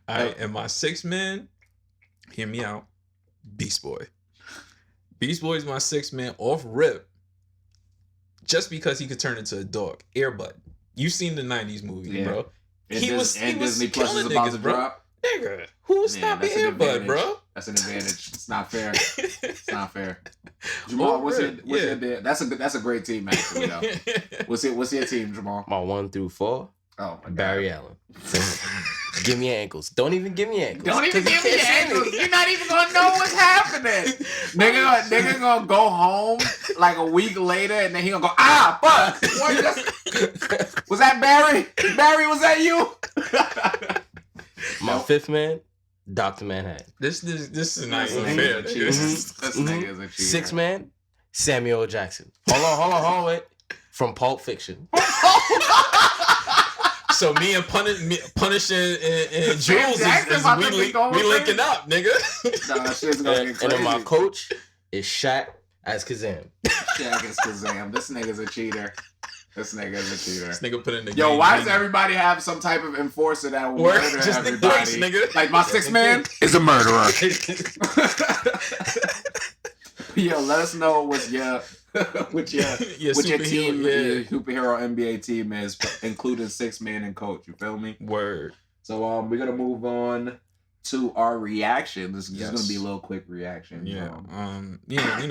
All right, and my sixth man, hear me out, Beast Boy. Beast Boy is my sixth man off rip, just because he could turn into a dog. Airbud. You've seen the 90s movie, bro. He was Disney Plus is about to drop. Nigga, who's stopping Airbud, bro? That's an advantage. It's not fair. It's not fair. Jamal, what's your that's a great team, actually, though. What's your team, Jamal? My 1 through 4. Oh my God. Barry Allen. Give me ankles. Don't even give me ankles. Don't even give me ankles. You're not even gonna know what's happening. Nigga gonna go home like a week later, and then he gonna go, fuck. Was that Barry? Barry, was that you? My fifth man, Dr. Manhattan. This is not even fair. This nigga is a cheater. Sixth man, Samuel L. Jackson. Hold on, wait. From Pulp Fiction. So me and Punisher and Jules we linking up, nigga. Nah, shit's gonna get crazy. And then my coach is Shaq as Kazam. Shaq as Kazam. This nigga's a cheater. This nigga put in the Yo, game. why does everybody have some type of enforcer that will murder just everybody? nigga. Like my sixth man is a murderer. Yo, let us know what your team, your superhero NBA team is, including sixth man and coach. You feel me? Word. So we're gonna move on to our reaction. This is just gonna be a little quick reaction. Yeah.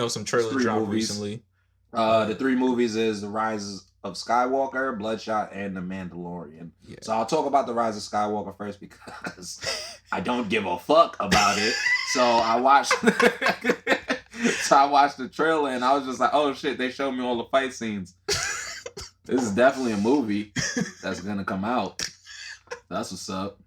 Some trailers dropped recently. The 3 movies is The Rise of Skywalker, Bloodshot, and The Mandalorian. Yeah. So I'll talk about The Rise of Skywalker first because I don't give a fuck about it. So I watched the trailer and I was just like, oh shit, they showed me all the fight scenes. This is definitely a movie that's gonna come out. That's what's up.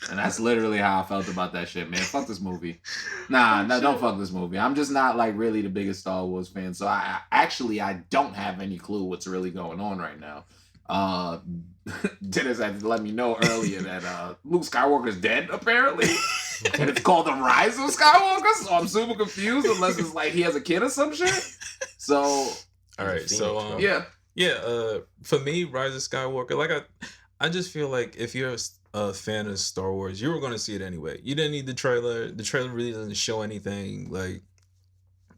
And that's literally how I felt about that shit, man. Fuck this movie. Nah, don't fuck this movie. I'm just not like really the biggest Star Wars fan. So I don't have any clue what's really going on right now. Dennis had to let me know earlier that Luke Skywalker's dead, apparently. And it's called The Rise of Skywalker, so I'm super confused unless it's like he has a kid or some shit. So alright, so for me, Rise of Skywalker, like I just feel like if you're a fan of Star Wars, you were going to see it anyway. You didn't need the trailer. The trailer really doesn't show anything. Like,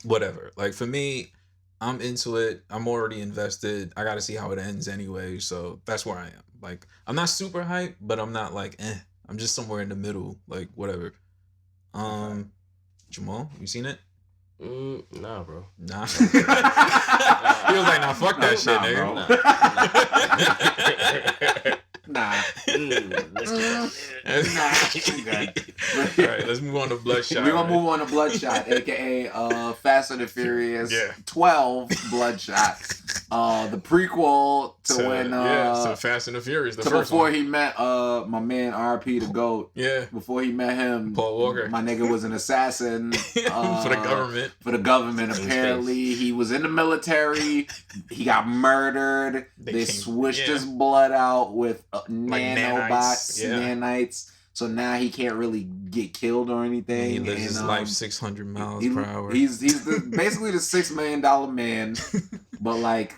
whatever. Like, for me, I'm into it. I'm already invested. I got to see how it ends anyway. So that's where I am. Like, I'm not super hyped, but I'm not like, I'm just somewhere in the middle. Like, whatever. Jamal, you seen it? Nah, bro. Nah. He was like, nah, fuck that shit, nigga. Nah. All right, let's move on to Bloodshot. We're gonna move on to Bloodshot, aka Fast and the Furious 12 Bloodshot. The prequel to when so Fast and the Furious, the first before one. he met my man RP the GOAT. Yeah. Before he met him, Paul Walker. My nigga was an assassin for the government. For the government, apparently. He was in the military. He got murdered. They swished his blood out with nanobots, nanites. So now he can't really get killed or anything. He lives his life 600 miles per hour. He's basically the $6 million man, but like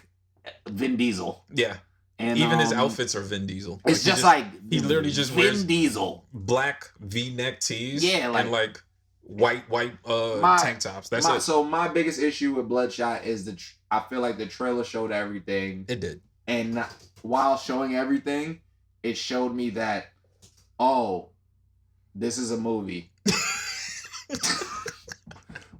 Vin Diesel. Yeah. And even his outfits are Vin Diesel. It's like, he literally just Vin wears Diesel black V-neck tees. Yeah, and like white tank tops. That's it. So my biggest issue with Bloodshot is I feel like the trailer showed everything. It did. And while showing everything, it showed me that, oh, this is a movie.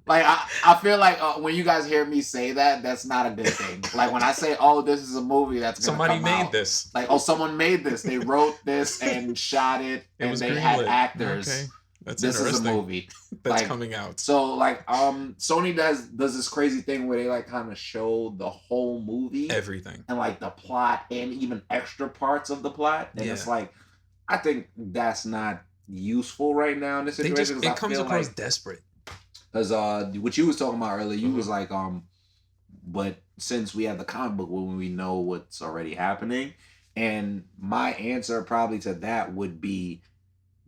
Like, I feel like when you guys hear me say that, that's not a good thing. Like, when I say, oh, this is a movie that's gonna somebody come made out, this. Like, oh, someone made this. They wrote this and shot it and they had actors. Okay. That's this is a movie that's like, coming out. So like Sony does this crazy thing where they like kind of show the whole movie, everything, and like the plot and even extra parts of the plot, and it's like I think that's not useful right now in this situation. It comes across desperate. Because what you was talking about earlier, you was like, but since we have the comic book when we know what's already happening, and my answer probably to that would be,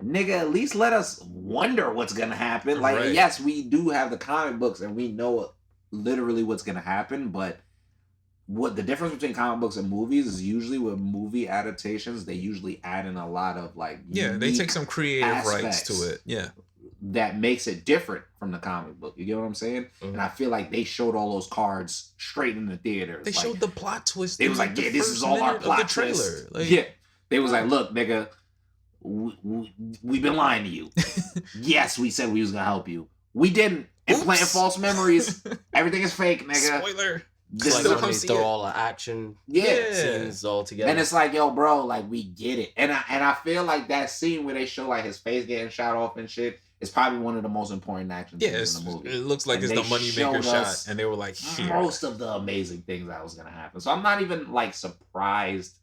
nigga, at least let us wonder what's gonna happen. Like, Right. yes, we do have the comic books and we know literally what's gonna happen, but what the difference between comic books and movies is usually with movie adaptations, they usually add in a lot of like they take some creative rights to it. Yeah. That makes it different from the comic book. You get what I'm saying? Mhm. And I feel like they showed all those cards straight in the theaters. They like, showed the plot twist. They was like, yeah, this is all our plot twist. Like, yeah. They was like, look, nigga, we've been lying to you. Yes, we said we was gonna help you. We didn't. Implanting false memories. Everything is fake, nigga. Spoiler. This Like is when they throw all the action scenes all together. And it's like, yo, bro, like we get it. And I feel like that scene where they show like his face getting shot off and shit is probably one of the most important action scenes in the movie. It looks like And it's the moneymaker shot, and they were like, here. Most of the amazing things that was gonna happen. So I'm not even like surprised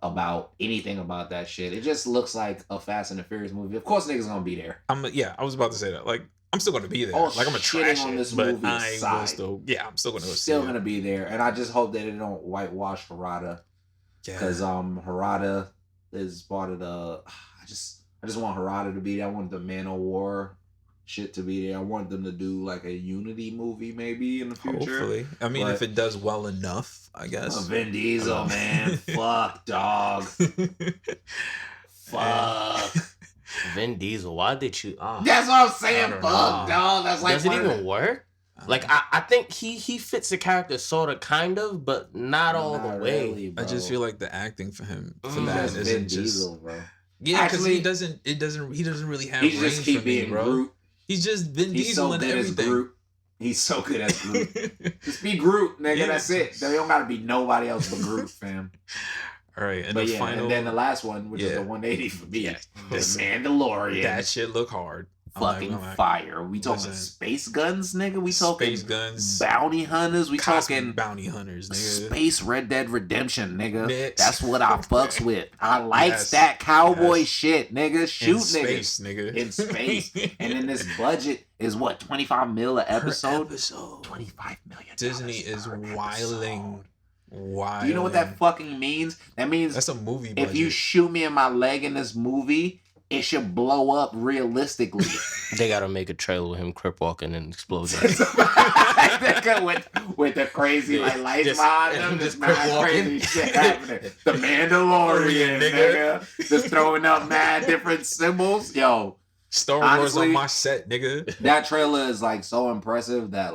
about anything about that shit. It just looks like a Fast and the Furious movie. Of course, niggas gonna be there. I was about to say that. Like, I'm still gonna be there. Oh, like, I'm gonna shitting trash on it, this but movie I will aside. still. Yeah, I'm still gonna go see Still it. gonna be there, and I just hope that they don't whitewash Harada. Because Harada is part of the. I just want Harada to be there. I want the Man of War shit to be there. I want them to do like a Unity movie maybe in the future. Hopefully, I mean, if it does well enough, I guess. Vin Diesel, man, fuck, dog, fuck. Vin Diesel, why did you? That's what I'm saying, fuck, dog. That's like. Does it even work? Like I think he fits the character sort of, kind of, but not all the way. Really, I just feel like the acting for him for that That's isn't Vin just. Diesel, bro. Yeah, because Actually, he doesn't really have He range just keep for me, being bro. Groot. He's just Vin He's Diesel so and good as everything. Groot. He's so good as Groot. Just be Groot, nigga. Yeah. That's it. There don't gotta be nobody else but Groot, fam. All right, and But the yeah, final. and then the last one, which is the 180 for me, the Mandalorian. That shit look hard. Fucking fire. We talking space guns, nigga. We talking space guns, bounty hunters. We talking bounty hunters, nigga. Space Red Dead Redemption, nigga. Next. That's what I fucks with. I likes that cowboy shit, nigga. Shoot in space, niggas nigga. in space. And then this budget is what, 25 mil an episode? 25 million. Disney is wilding. Do you know what that fucking means? That means that's a movie budget. If you shoot me in my leg in this movie, it should blow up realistically. They gotta make a trailer with him crip walking and exploding. with the crazy like lights behind him, just mad crazy shit happening. The Mandalorian, nigga, just throwing up mad different symbols. Yo, Star Wars honestly, on my set, nigga. That trailer is like so impressive that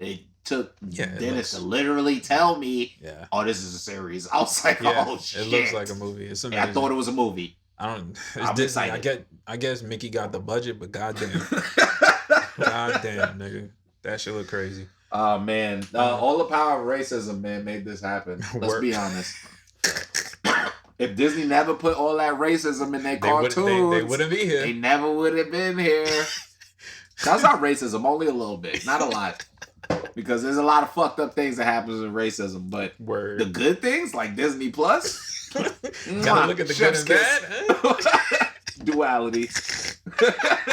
it took Dennis to literally tell me, oh, this is a series. I was like, oh shit, it looks like a movie. It's amazing. I thought it was a movie. I don't. It's I'm Disney. excited. I guess Mickey got the budget, but goddamn, goddamn, nigga, that shit look crazy. Oh man, all the power of racism, man, made this happen. Let's be honest. If Disney never put all that racism in their cartoons, they wouldn't be here. They never would have been here. That's not racism, only a little bit, not a lot. Because there's a lot of fucked up things that happens in racism, but the good things like Disney Plus. Gotta look at the good and bad. Duality.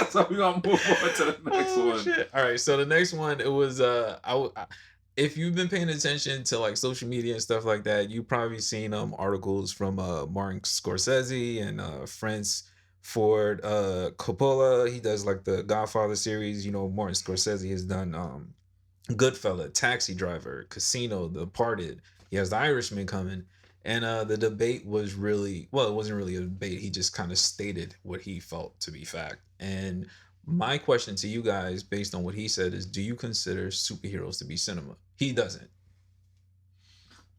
So we're gonna move on to the next one. Shit. All right, so the next one, it was if you've been paying attention to like social media and stuff like that, you've probably seen articles from Martin Scorsese and Francis Ford Coppola. He does like the Godfather series. You know, Martin Scorsese has done Goodfella, Taxi Driver, Casino, The Departed. He has The Irishman coming. And the debate was really, well, it wasn't really a debate. He just kind of stated what he felt to be fact. And my question to you guys, based on what he said, is do you consider superheroes to be cinema? He doesn't.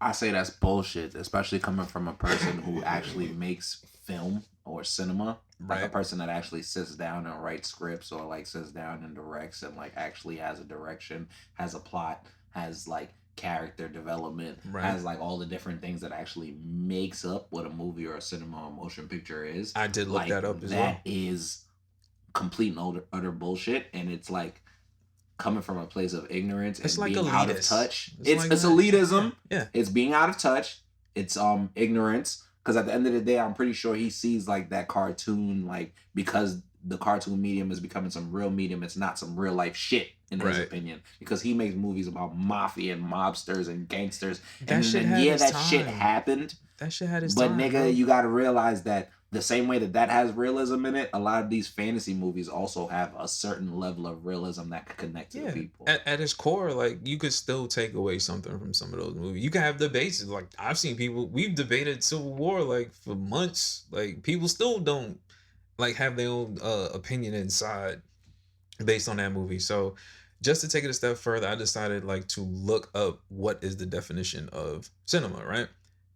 I say that's bullshit, especially coming from a person who actually makes film or cinema. Like a person that actually sits down and writes scripts or like sits down and directs and like actually has a direction, has a plot, has like character development, has like all the different things that actually makes up what a movie or a cinema or motion picture is. I did look that up as well. That is complete and utter bullshit, and it's like coming from a place of ignorance and like being elitist. Out of touch. It's elitism. Yeah. It's being out of touch. It's ignorance. Because at the end of the day, I'm pretty sure he sees like that cartoon, like because the cartoon medium is becoming some real medium. It's not some real life shit in his opinion. Because he makes movies about mafia and mobsters and gangsters. And shit then, had its that shit time. happened. That shit had its But time. nigga, bro. you gotta realize that the same way that has realism in it, a lot of these fantasy movies also have a certain level of realism that could connect to the people. At its core, like you could still take away something from some of those movies. You can have debates. Like I've seen people, we've debated Civil War like for months. Like people still don't like have their own opinion inside based on that movie. So just to take it a step further, I decided like to look up what is the definition of cinema, right?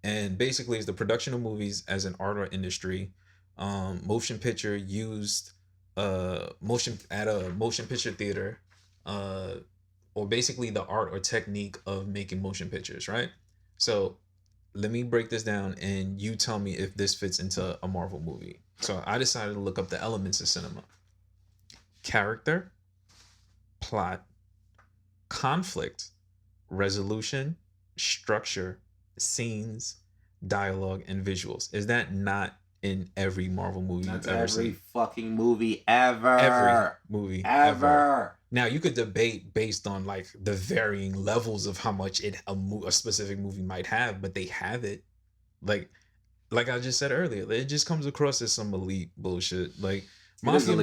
And basically it's the production of movies as an art or industry, motion picture used motion at a motion picture theater, or basically the art or technique of making motion pictures, right? So let me break this down and you tell me if this fits into a Marvel movie. So I decided to look up the elements of cinema: character, plot, conflict, resolution, structure, scenes, dialogue, and visuals. Is that not in every Marvel movie you've ever seen? Every fucking movie ever. Every movie ever. Now you could debate based on like the varying levels of how much a specific movie might have, but they have it. Like I just said earlier, it just comes across as some elite bullshit. Like mafia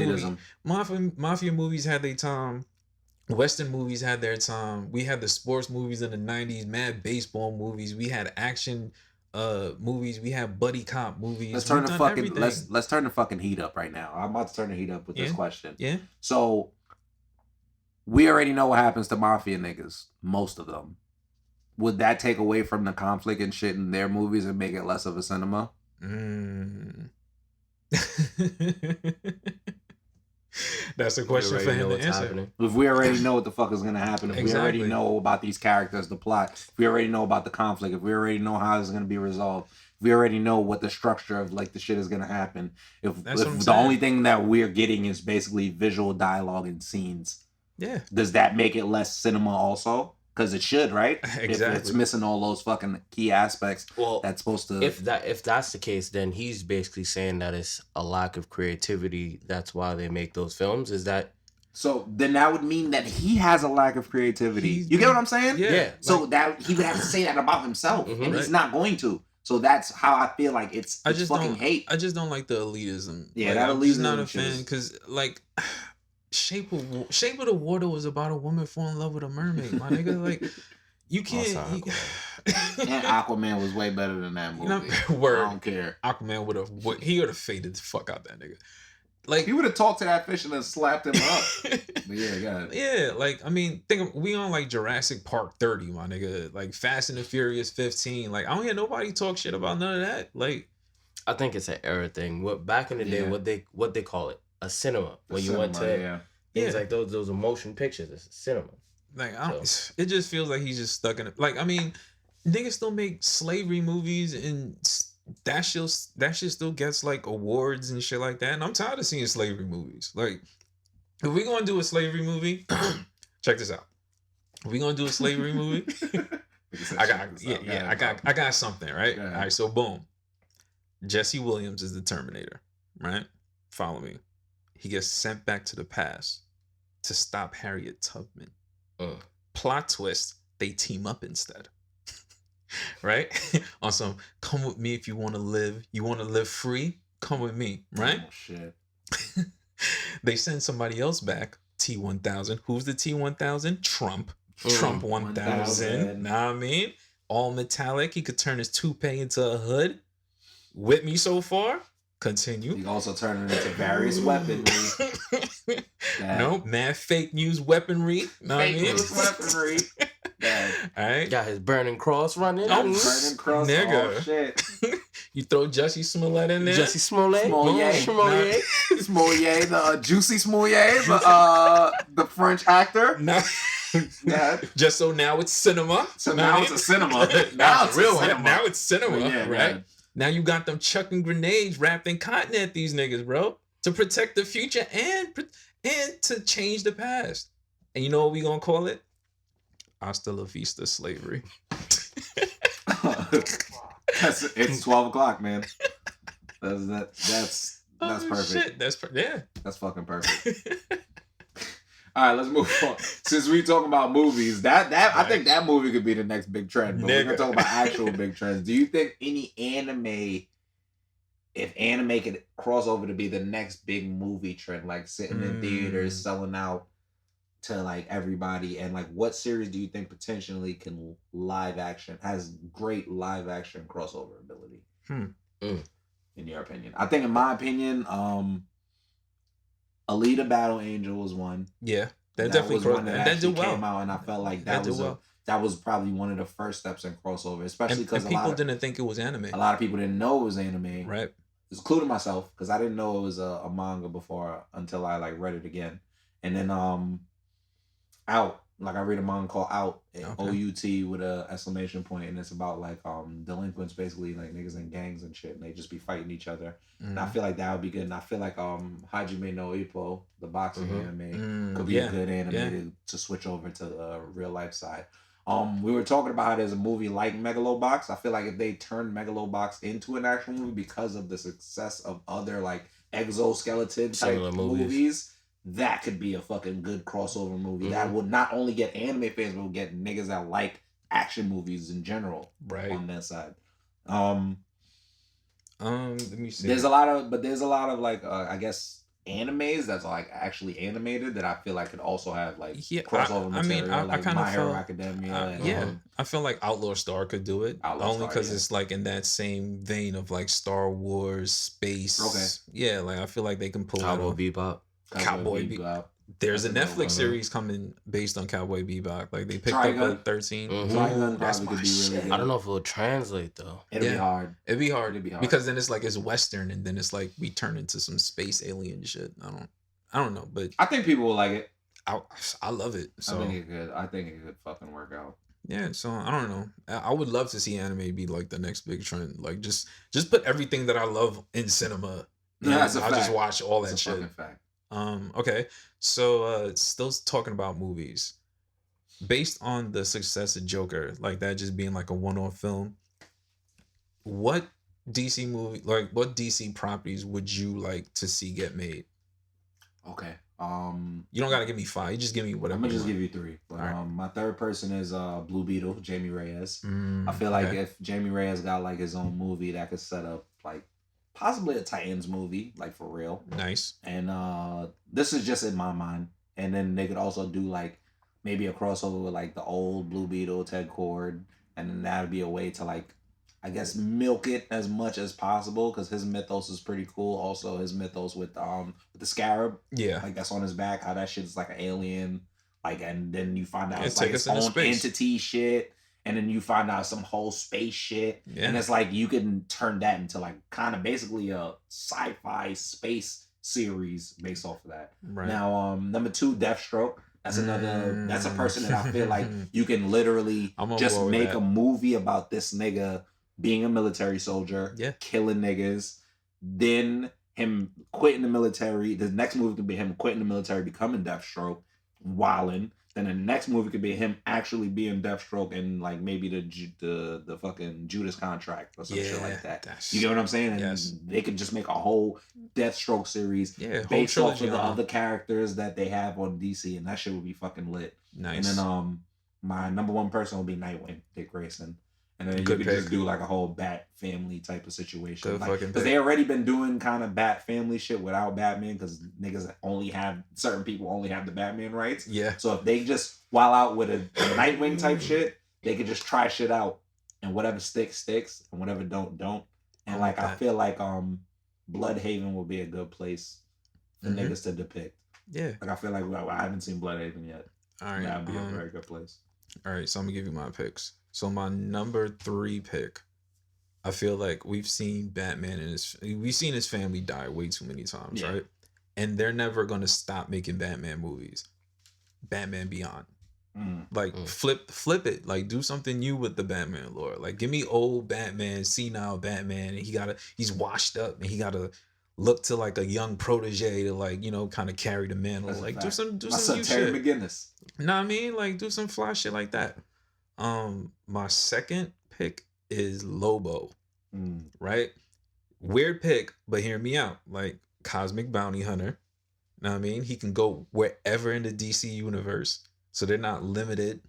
movies had their time. Western movies had their time. We had the sports movies in the 90s, mad baseball movies. We had action movies. We had buddy cop movies. Let's turn the fucking heat up right now. I'm about to turn the heat up with this question. Yeah. So we already know what happens to mafia niggas, most of them. Would that take away from the conflict and shit in their movies and make it less of a cinema? That's a question for him to answer. If we already know what the fuck is going to happen, if we already know about these characters, the plot, if we already know about the conflict, if we already know how it's going to be resolved, if we already know what the structure of like the shit is going to happen, if the only thing that we're getting is basically visual dialogue and scenes, does that make it less cinema also? Because it should, right? Exactly. If it's missing all those fucking key aspects, that's supposed to. If that's the case, then he's basically saying that it's a lack of creativity. That's why they make those films. Is that? So then that would mean that he has a lack of creativity. You get what I'm saying? Yeah. So that he would have to say that about himself, and he's not going to. So that's how I feel like it's fucking hate. I just don't like the elitism. Yeah, like, that I'm elitism. just not a fan because like. Shape of the Water was about a woman falling in love with a mermaid, my nigga. Like, you can't. And Aquaman was way better than that movie. I don't care. Aquaman would have faded the fuck out that nigga. Like he would have talked to that fish and then slapped him up. But yeah, go ahead. Yeah, like I mean, we on like Jurassic Park 30, my nigga. Like Fast and the Furious 15. Like I don't hear nobody talk shit about none of that. Like, I think it's an era thing. What back in the day, what they call it. A cinema when you went to things like those motion pictures. It's a cinema. Like it just feels like he's just stuck in it. Like I mean, niggas still make slavery movies and that shit still gets like awards and shit like that. And I'm tired of seeing slavery movies. Like if we gonna do a slavery movie, check this out. If we gonna do a slavery movie, I got something right. All right, so boom, Jesse Williams is the Terminator, right? Follow me. He gets sent back to the past to stop Harriet Tubman. Plot twist, they team up instead. Right? On some, come with me if you want to live. You want to live free? Come with me, right? Oh, shit. They send somebody else back, T-1000. Who's the T-1000? Trump 1000. Know what I mean? All metallic. He could turn his toupee into a hood. With me so far? Continue. He also turned it into various weaponry. Nope, mad fake news weaponry. Fake news weaponry. All right. Got his burning cross running. Burning cross. Nigga. Oh, shit. You throw Jussie Smollett in there. Jussie Smollett. Smollett, the Juicy Smollett, the French actor. No. Just so now it's cinema. So now it's a cinema. Now it's real. cinema. Now it's cinema, right? Yeah. Now you got them chucking grenades wrapped in cotton at these niggas, bro, to protect the future and to change the past. And you know what we gonna call it? Hasta la vista slavery. It's 12 o'clock, man. That's perfect. Shit. That's fucking perfect. All right, let's move on. Since we talking about movies, I think that movie could be the next big trend. But we're gonna talk about actual big trends. Do you think any anime, if anime could cross over to be the next big movie trend, like sitting in theaters, selling out to like everybody, and like what series do you think potentially can has great live action crossover ability? In your opinion? I think in my opinion, Alita Battle Angel was one. Yeah, that definitely was one that did well. Came out, and I felt like that was probably one of the first steps in crossover, especially because people didn't think it was anime. A lot of people didn't know it was anime, right? Including myself, because I didn't know it was a manga before until I like read it again, and then Out. Like I read a manga called Out, OUT with a exclamation point, and it's about like delinquents, basically like niggas in gangs and shit, and they just be fighting each other. And I feel like that would be good. And I feel like Hajime no Ippo, the boxing anime, could be a good anime to switch over to the real life side. We were talking about it as a movie like Megalobox. I feel like if they turned Megalobox into an actual movie because of the success of other like exoskeleton type movies, that could be a fucking good crossover movie that would not only get anime fans, but would get niggas that like action movies in general on that side. Let me see. There's a lot of like I guess animes that's like actually animated that I feel like could also have like crossover material. I kind of feel Academia. I feel like Outlaw Star could do it only because it's like in that same vein of like Star Wars, space. Okay. Yeah, like I feel like they can pull Cowboy Bebop. Cowboy Bebop. There's a Netflix series coming based on Cowboy Bebop. Like they picked up 13. That's my shit. I don't know if it'll translate though. It'd be hard. It'd be hard because then it's like it's Western, and then it's like we turn into some space alien shit. I don't know, but I think people will like it. I love it. So I think it could fucking work out. Yeah, so I don't know. I would love to see anime be like the next big trend. Like just put everything that I love in cinema. Yeah, that's a fact. I'll just watch all that that's shit. A fucking fact. Okay, so still talking about movies. Based on the success of Joker, like that just being like a one-off film, what DC movie, like what DC properties would you like to see get made? Okay. You don't gotta give me 5. You just give me whatever. I'm gonna just give you 3. But right. My third person is Blue Beetle, Jamie Reyes. I feel like if Jamie Reyes got like his own movie, that could set up like possibly a Titans movie, like for real. Nice. And this is just in my mind. And then they could also do like maybe a crossover with like the old Blue Beetle, Ted Cord, and then that'd be a way to like, I guess, milk it as much as possible because his mythos is pretty cool. Also, his mythos with the scarab, like that's on his back, how that shit is like an alien, like, and then you find out it's like its own entity shit. And then you find out some whole space shit. Yeah. And it's like you can turn that into like kind of basically a sci-fi space series based off of that. Right. Now, number 2, Deathstroke. That's another, that's a person that I feel like you can literally just make a movie about this nigga being a military soldier, killing niggas, then him quitting the military. The next movie could be him quitting the military, becoming Deathstroke, wilding. Then the next movie could be him actually being Deathstroke and like maybe the fucking Judas Contract or some shit like that. You get what I'm saying? And they could just make a whole Deathstroke series based off of the other characters that they have on DC, and that shit would be fucking lit. Nice. And then my number 1 person will be Nightwing, Dick Grayson. And then you could just do like a whole Bat family type of situation. Because they already been doing kind of Bat family shit without Batman because niggas certain people only have the Batman rights. Yeah. So if they just wild out with a Nightwing type shit, they could just try shit out. And whatever sticks, and whatever don't. And like I feel like Bloodhaven will be a good place for niggas to depict. Yeah. Like I feel like I haven't seen Bloodhaven yet. All right. That would be a very good place. All right, so I'm gonna give you my picks. So my number 3 pick, I feel like we've seen Batman and we've seen his family die way too many times, right? And they're never gonna stop making Batman movies. Batman Beyond. Flip it. Like do something new with the Batman lore. Like give me old Batman, senile Batman, and he's washed up and he gotta look to like a young protege to like, kind of carry the mantle. That's like do some new Terry shit. McGinnis. Know what I mean? Like do some fly shit like that. My second pick is Lobo. right? Weird pick, but hear me out. Like Cosmic Bounty Hunter. Know what I mean? He can go wherever in the DC universe. So they're not limited.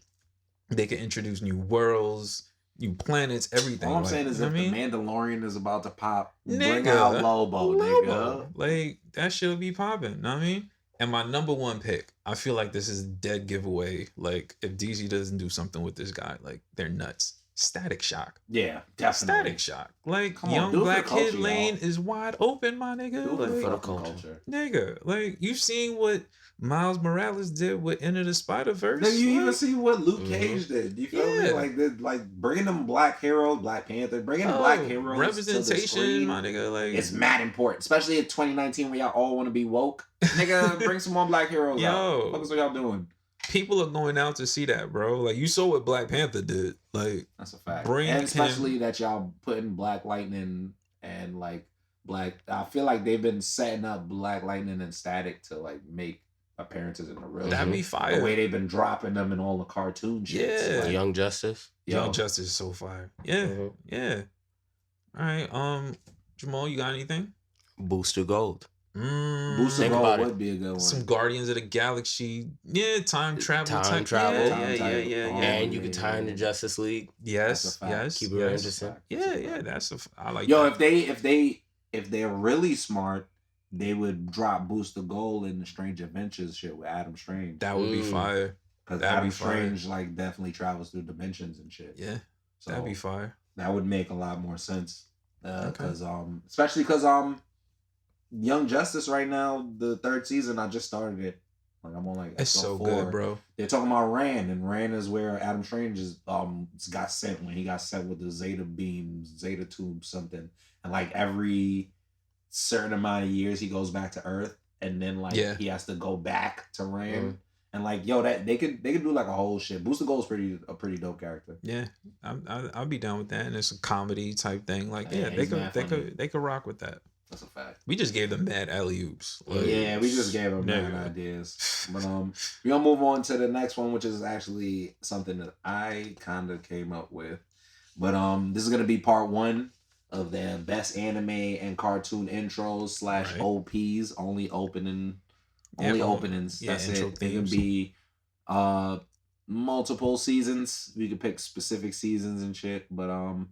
They can introduce new worlds, new planets, everything. All I'm saying is if the Mandalorian is about to pop, bring nigga, out Lobo, nigga. Like, that shit'll be popping. Know what I mean? And my number one pick, I feel like this is a dead giveaway. Like, if DC doesn't do something with this guy, like, they're nuts. Static Shock. Yeah, definitely. Static Shock. Like, young black kid lane is wide open, my nigga. Do it like, for the culture. Nigga, like, you've seen what Miles Morales did with Into the Spider-Verse. Then you even see what Luke Cage did. You feel me? Like bringing them black heroes, Black Panther, bringing black heroes representation, to the screen, my nigga. Like, it's mad important, especially in 2019 when y'all all want to be woke. Nigga, bring some more black heroes out. What are y'all doing? People are going out to see that, bro. Like, you saw what Black Panther did. Like, that's a fact. And especially that y'all putting Black Lightning and like Black. I feel like they've been setting up Black Lightning and Static to like make appearances in the real. That'd be fire. The way they've been dropping them in all the cartoon shit. Yeah. Like, Young Justice. Young Justice is so fire. Yeah. Yeah. All right. Jamal, you got anything? Booster Gold. Booster Gold would be a good one. Some Guardians of the Galaxy. Yeah, time travel. Time travel. Yeah. And you can tie in the Justice League. Yes. Keep it interesting. Yeah. I like Yo, that. if they're really smart, they would drop Booster Gold in the Strange Adventures shit with Adam Strange. That would be fire. Because Adam Strange like definitely travels through dimensions and shit. Yeah. So that'd be fire. That would make a lot more sense. Because especially because Young Justice right now, the 3rd season, I just started it. Like I'm on like it's so 4. Good, bro. They're talking about Rand, and Rand is where Adam Strange is got sent when he got sent with the Zeta beam, Zeta tube, something. And like every certain amount of years he goes back to Earth, and then like he has to go back to Rand. And like that they could do like a whole shit. Booster Gold's a pretty dope character. Yeah, I'll be down with that. And it's a comedy type thing. Like they could rock with that. That's a fact. We just gave them mad alley-oops. Like, yeah, we just gave them mad ideas. But we're gonna move on to the next one, which is actually something that I kind of came up with. But this is gonna be part 1 of the best anime and cartoon intros / OPs, only openings. That's it. It can be multiple seasons. We could pick specific seasons and shit. But I'm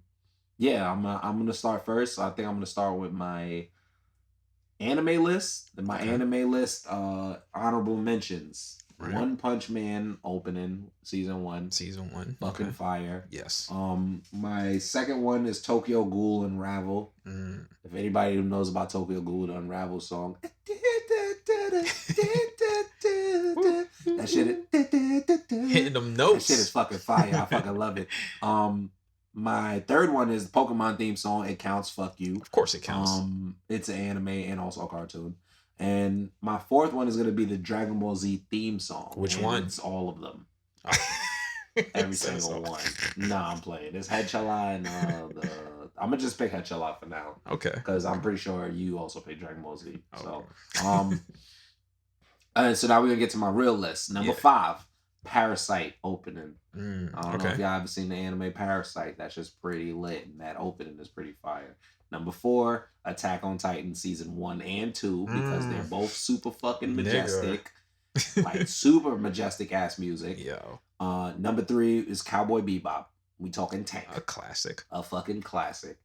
gonna start first. I think I'm gonna start with my anime list. My anime list, honorable mentions. Right. One Punch Man opening, season 1. Season 1. Fucking fire. Yes. My second one is Tokyo Ghoul Unravel. If anybody who knows about Tokyo Ghoul, the Unravel song. That shit hitting them notes. That shit is fucking fire. I fucking love it. My third one is the Pokemon theme song. It counts. Fuck you. Of course it counts. It's an anime and also a cartoon. And my fourth one is going to be the Dragon Ball Z theme song. Which one? It's all of them. Every single one. Nah, I'm playing. It's Headchala and I'm going to just pick Headchala for now. Okay. Because I'm pretty sure you also play Dragon Ball Z. So, Okay. So now we're going to get to my real list. Number 5, Parasite opening. I don't know if y'all ever seen the anime Parasite. That's just pretty lit. And that opening is pretty fire. Number 4, Attack on Titan season 1 and 2 because they're both super fucking majestic. Like super majestic ass music. Yo. Number 3 is Cowboy Bebop. We talking tank. A classic. A fucking classic.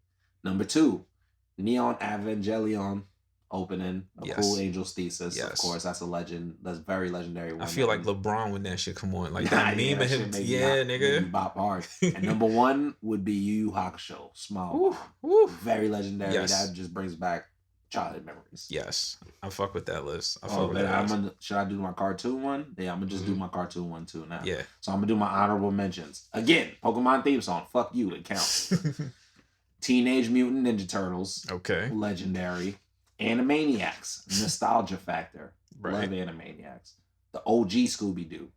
Number 2, Neon Evangelion opening. Cool Angel's Thesis. Yes. Of course, that's a legend. That's very legendary one. I feel like LeBron when that shit come on. Like that meme of him. Yeah, nigga. Bop hard. And number 1 would be Yu Yu Hakusho. Small. Woo. Very legendary. Yes. That just brings back childhood memories. Yes. I fuck with that list. Should I do my cartoon one? Yeah, I'm gonna just do my cartoon one too now. Yeah. So I'm gonna do my honorable mentions. Again, Pokemon theme song. Fuck you, it counts. Teenage Mutant Ninja Turtles. Okay. Legendary. Animaniacs. Nostalgia factor. Right. Love Animaniacs. The OG Scooby-Doo.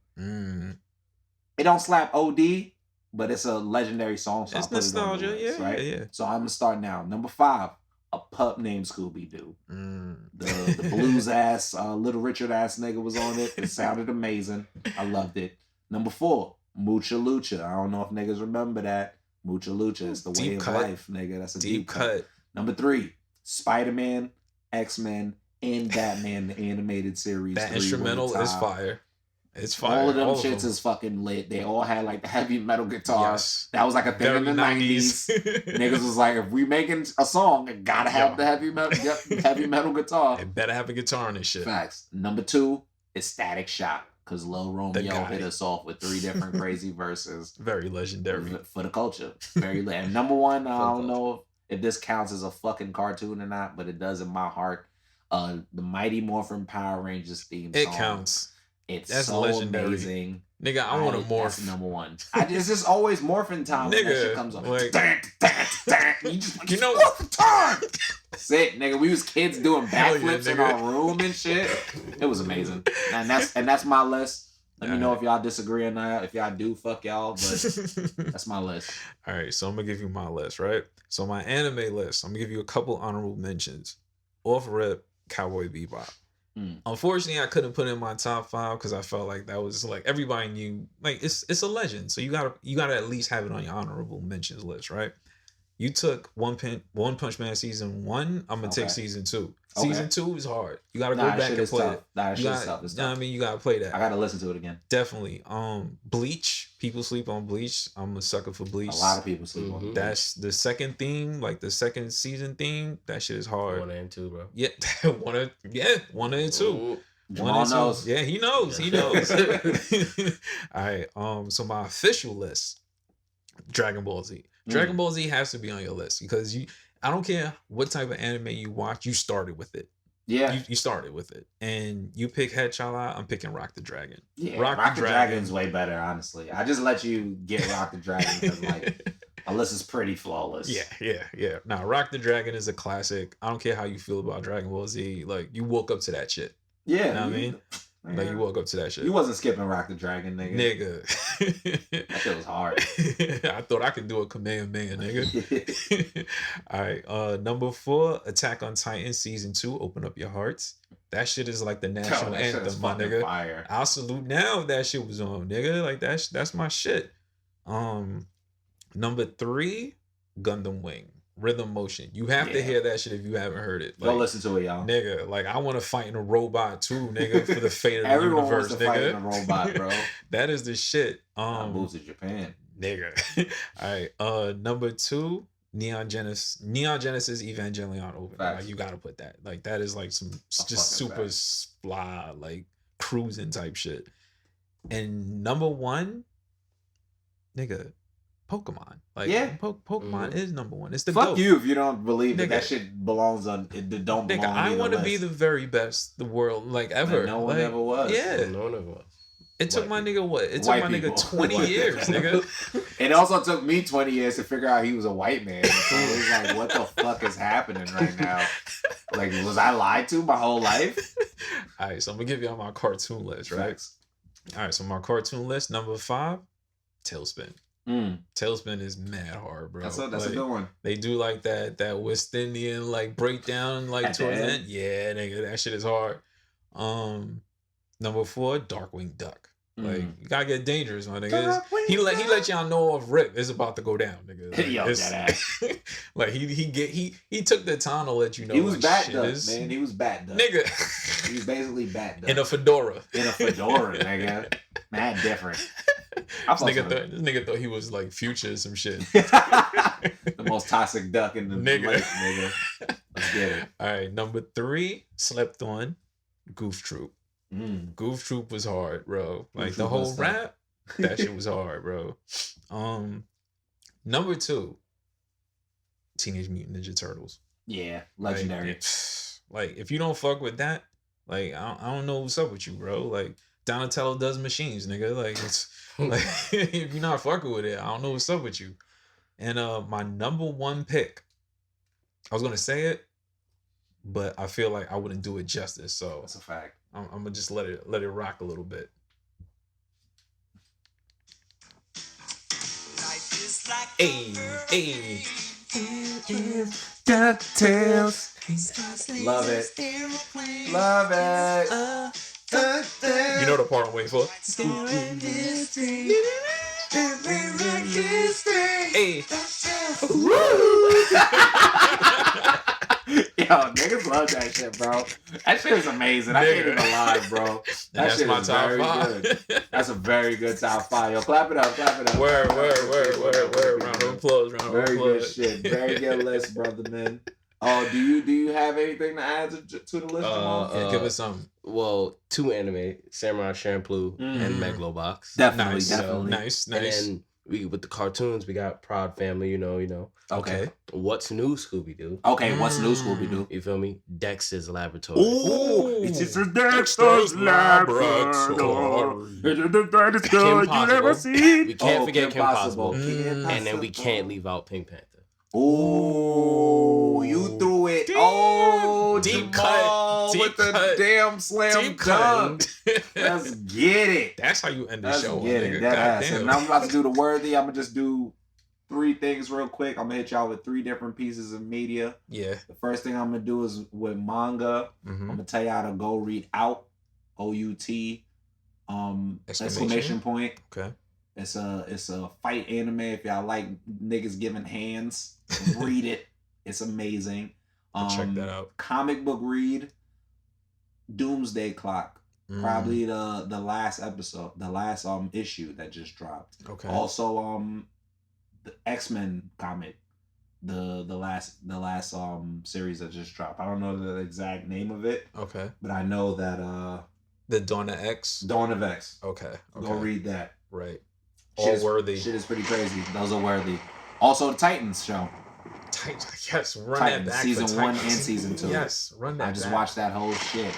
It don't slap OD, but it's a legendary song. So it's nostalgia, yeah. So I'm gonna start now. Number 5, a pup named Scooby-Doo. The blues ass, Little Richard ass nigga was on it. It sounded amazing. I loved it. Number 4, Mucha Lucha. I don't know if niggas remember that. Mucha Lucha. It's the way of life, nigga. That's a deep cut. Number 3, Spider-Man, X-Men, and Batman, the animated series. That instrumental is fire. It's fire. All of them shits is fucking lit. They all had like the heavy metal guitar. Yes. That was like a thing in the 90s. Niggas was like, if we making a song, it gotta have the heavy metal guitar. It better have a guitar on this shit. Facts. Number 2 is Static Shock. Because Lil Romeo hit us off with 3 different crazy verses. Very legendary. For the culture. Very lit. And number 1, I don't know if this counts as a fucking cartoon or not, but it does in my heart. The Mighty Morphin Power Rangers theme song. It counts. That's so legendary. Amazing. Nigga, I want to morph. That's number 1. It's just always morphin' time when that shit comes up. Like, you know what the time? Sick, nigga. We was kids doing backflips in our room and shit. It was amazing. And that's my list. Let me know if y'all disagree or not. If y'all do, fuck y'all. But that's my list. All right, so I'm gonna give you my list, right? So my anime list. I'm gonna give you a couple honorable mentions. Off rip, Cowboy Bebop. Unfortunately, I couldn't put it in my top 5 because I felt like that was like everybody knew, like it's a legend, so you gotta at least have it on your honorable mentions list, right? You took One Punch Man season 1. I'm gonna take season 2. Season 2 is hard. You gotta go back and play it. It's tough. You know what I mean? You gotta play that. I gotta listen to it again. Definitely. Bleach. People sleep on Bleach. I'm a sucker for Bleach. A lot of people sleep on Bleach. That's the second theme, like the second season theme. That shit is hard. 1 and 2, bro. Yeah, 1 and 2. Ooh. Jamal knows. Yeah, he knows. He knows. All right. So my official list, Dragon Ball Z. Dragon Ball Z has to be on your list because I don't care what type of anime you watch, you started with it. Yeah. You started with it. And you pick Head Chala, I'm picking Rock the Dragon. Yeah, Rock the Dragon's way better, honestly. I just let you get Rock the Dragon because like unless it's pretty flawless. Yeah. Now, Rock the Dragon is a classic. I don't care how you feel about Dragon Ball Z. Like, you woke up to that shit. Yeah. You know what I mean? Like, you woke up to that shit. You wasn't skipping Rock the Dragon, nigga. That shit was hard. I thought I could do a Kamehameha, nigga. All right. Number 4, Attack on Titan Season 2, Open Up Your Hearts. That shit is like the national anthem, my nigga. Fire. I'll salute now if that shit was on, nigga. Like, that's my shit. Number 3, Gundam Wing. Rhythm Motion. You have to hear that shit if you haven't heard it. Like, go listen to it, y'all. Nigga, like I want to fight in a robot too, nigga, for the fate of the Everyone universe, wants to nigga. fight in a robot, bro. That is the shit. Moves to Japan. Nigga. All right. Number 2, Neon Genesis Evangelion Open. Like, you gotta put that. Like that is like some just super fly, like cruising type shit. And number 1, nigga, Pokemon. Like, Pokemon is number 1. It's the fuck GOAT. you if you don't believe that shit belongs on it. Don't belong. Nigga, I want to be the very best the world like ever. No one ever was. Yeah, no one ever was. It took my nigga what? It took my nigga 20 years, nigga. It also took me 20 years to figure out he was a white man. So it was like, what the fuck is happening right now? Like, was I lied to my whole life? All right, so I'm gonna give y'all my cartoon list, right? All right, so my cartoon list, number 5, Tailspin. Tailspin is mad hard, bro. That's a like, good one. They do like that West Indian like breakdown like at towards the end. Yeah, nigga, that shit is hard. Number 4, Darkwing Duck. Like, you gotta get dangerous, my nigga. He let y'all know off rip it's about to go down, nigga. Like, yo, that ass. Like he took the time to let you know. He was like, bat duck, man. He was bat duck, nigga. He was basically bat duck in a fedora. Nigga. Mad different. This nigga thought he was like Future or some shit. The most toxic duck in the nigga. lake, nigga. Let's get it. All right, number 3, slept on, Goof Troop. Goof Troop was hard, bro. Like the whole rap, that shit was hard, bro. Number 2, Teenage Mutant Ninja Turtles. Yeah, legendary. Like if you don't fuck with that, like I don't know what's up with you, bro. Like Donatello does machines, nigga. Like it's like if you're not fucking with it, I don't know what's up with you. And my number 1 pick, I was gonna say it, but I feel like I wouldn't do it justice. So that's a fact. I'm gonna just let it rock a little bit. Hey. DuckTales. Love it. You know the part I'm waiting for. Hey. Yo, niggas love that shit, bro. That shit is amazing. I can't even lie, bro. That shit is very good. That's a very good top 5. Yo, clap it up, clap it up. Word. Round of applause, Very good shit. Very good list, brother, man. Oh, do you have anything to add to the list, Jamal? Yeah, give us something. Well, 2 anime, Samurai Champloo and Megalobox. Definitely. Nice. And then we with the cartoons, we got Proud Family, you know. Okay. What's New Scooby-Doo? Okay, What's New Scooby-Doo? You feel me? Dexter's Laboratory. Ooh, it's just a Dexter's Laboratory. Kim Possible. We can't forget Kim Possible. And And then we can't leave out Pink Panther. Ooh, you threw it. Oh, Deep Jamal cut. with the damn slam dunk. Let's get it. That's how you end the Let's show. get it. That ass. And now I'm about to do the worthy. I'm gonna just do 3 things real quick. I'm gonna hit y'all with 3 different pieces of media. Yeah. The first thing I'm gonna do is with manga. I'm gonna tell y'all to go read Out. OUT. Exclamation point. Okay. It's a fight anime. If y'all like niggas giving hands, read it. It's amazing. Check that out. Comic book read. Doomsday Clock. Probably the last episode, the last issue that just dropped. Okay. Also the X-Men comic, the last series that just dropped. I don't know the exact name of it. Okay. But I know that the Dawn of X. Dawn of X. Okay. Go read that. Right. Shit worthy. Shit is pretty crazy. Those are worthy. Also, the Titans show. Titans, yes, run Titans, that back. Season 1 and Season 2. Yes, run that. I just back. watched that whole shit.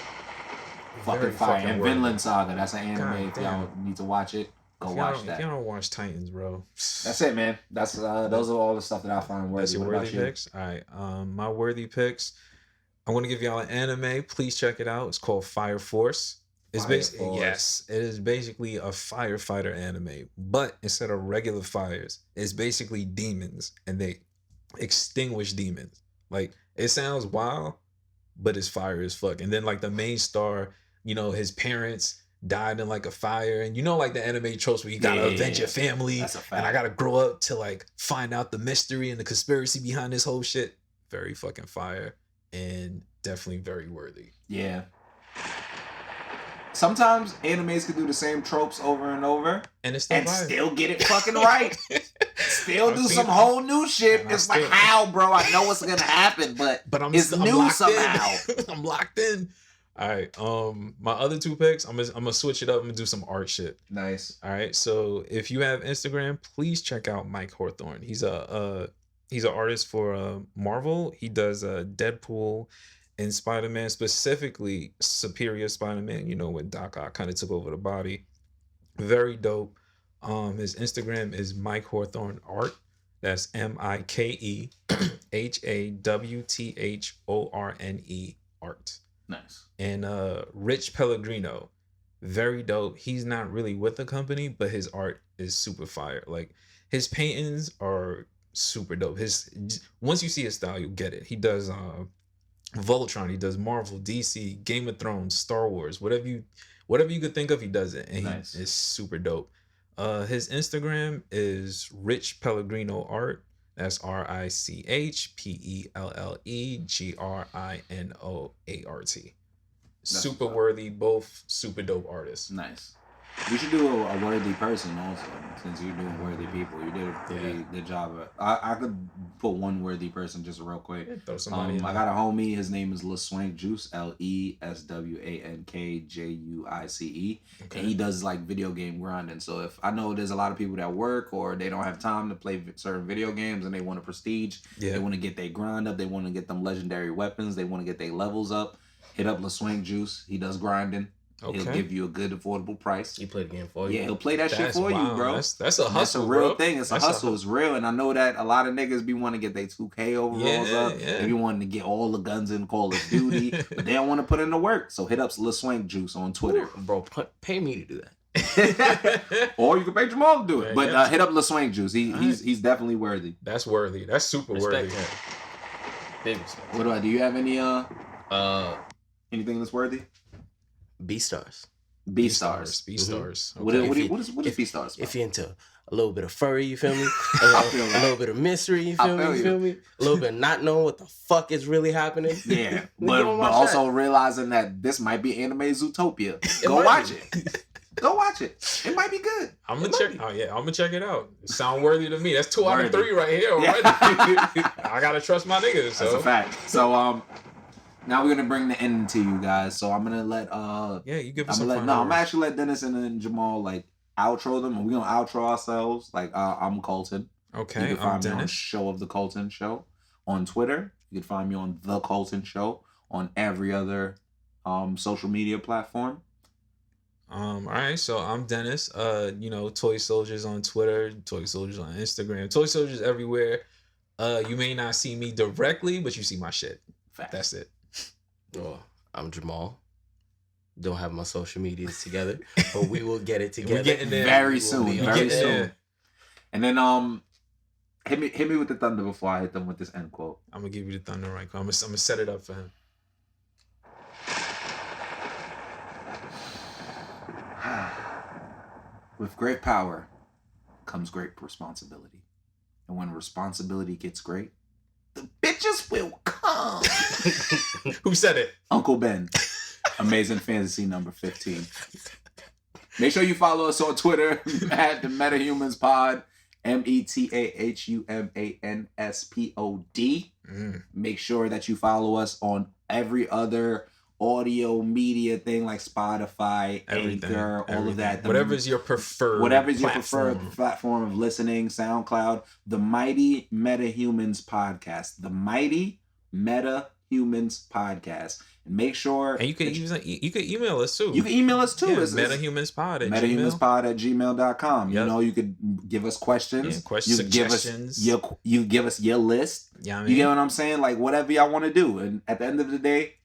Very Fucking fire. And worthy. Vinland Saga. That's an anime. God If y'all need to watch it, go watch that. If you don't watch Titans, bro. That's it, man. That's those are all the stuff that I find worthy. That's your worthy picks. All right. My worthy picks. I'm gonna give y'all an anime. Please check it out. It's called Fire Force. It's basically it is basically a firefighter anime, but instead of regular fires, it's basically demons, and they extinguish demons. Like, it sounds wild, but it's fire as fuck. And then like the main star, his parents died in like a fire, and like the anime tropes where you gotta avenge your family, and I gotta grow up to like find out the mystery and the conspiracy behind this whole shit. Very fucking fire, and definitely very worthy. Yeah. Sometimes animes can do the same tropes over and over and still get it fucking right. Still do some whole new shit. It's like, how, bro? I know what's gonna happen, but it's new somehow. I'm locked in. All right. My other 2 picks, I'm gonna switch it up. I'm gonna do some art shit. Nice. All right. So if you have Instagram, please check out Mike Hawthorne. He's an artist for Marvel. He does Deadpool and Spider-Man, specifically Superior Spider-Man, when Doc Ock kind of took over the body. Very dope. His Instagram is Mike Hawthorne Art. That's MikeHawthorne Art. Nice. And Rich Pellegrino, very dope. He's not really with the company, but his art is super fire. Like, his paintings are super dope. Once you see his style, you get it. He does Voltron, he does Marvel, DC, Game of Thrones, Star Wars, whatever you could think of, he does it, and nice. He is super dope. His Instagram is Rich Pellegrino Art. That's RichPellegrinoArt. Super worthy, both super dope artists. Nice. You should do a worthy person also, since you're doing worthy people. You did a pretty good job of it. I could put one worthy person just real quick. Throw somebody in. I got a homie. His name is LeSwank Juice, LESWANKJUICE. Okay. And he does like video game grinding. So if I know there's a lot of people that work or they don't have time to play certain video games and they want a prestige, they want to get their grind up, they want to get them legendary weapons, they want to get their levels up, hit up LeSwank Juice. He does grinding. Okay. He'll give you a good, affordable price. He play the game for you. Yeah, he'll play that shit for you, bro. That's a hustle, That's a real bro. thing. It's a hustle. It's real. And I know that a lot of niggas be wanting to get their 2K overalls up. Yeah. They be wanting to get all the guns in Call of Duty. But they don't want to put in the work. So hit up LeSwank Juice on Twitter. Ooh, bro, pay me to do that. Or you can pay Jamal to do it. But hit up LeSwank Juice. He's definitely worthy. That's worthy. That's super worthy. Big respect. What do you have any anything that's worthy? Beastars. Beastars. Beastars. Okay. What is Beastars? If you're into a little bit of furry, you feel me? A little bit of mystery, you feel me? A little bit of not knowing what the fuck is really happening. Yeah, but also realizing that this might be anime Zootopia. Go watch it. Go watch it. It might be good. I'm gonna check. Oh yeah, I'm gonna check it out. It sound worthy to me. That's 2 out of 3 right here already. I gotta trust my niggas. So. That's a fact. So now we're gonna bring the end to you guys. So I'm gonna let you give us I'm gonna actually let Dennis and then Jamal like outro them, and we're gonna outro ourselves. Like I'm Colton. Okay, you can find me Dennis. on Show of the Colton Show on Twitter. You can find me on The Colton Show on every other social media platform. All right, so I'm Dennis. Toy Soldiers on Twitter, Toy Soldiers on Instagram, Toy Soldiers everywhere. You may not see me directly, but you see my shit. Fact. That's it. Oh, I'm Jamal. Don't have my social medias together, but we will get it together. We're getting there very soon. Very soon. There. And then hit me with the thunder before I hit them with this end quote. I'm gonna give you the thunder right quick. I'm gonna set it up for him. With great power comes great responsibility. And when responsibility gets great, the bitches will come. Who said it? Uncle Ben. Amazing Fantasy number 15. Make sure you follow us on Twitter at the Metahumans Pod. METAHUMANSPOD. Make sure that you follow us on every other audio media thing like Spotify, Anchor, all of that. Whatever's your preferred platform of listening, SoundCloud, the Mighty Metahumans Podcast. The Mighty Metahumans Podcast. And make sure... And you can email us too. You can email us too. Yeah, metahumanspod@gmail.com. Yep. You know, you could give us questions. Yeah, suggestions. You give us your list. Yeah, you get what I'm saying? Like, whatever y'all want to do. And at the end of the day,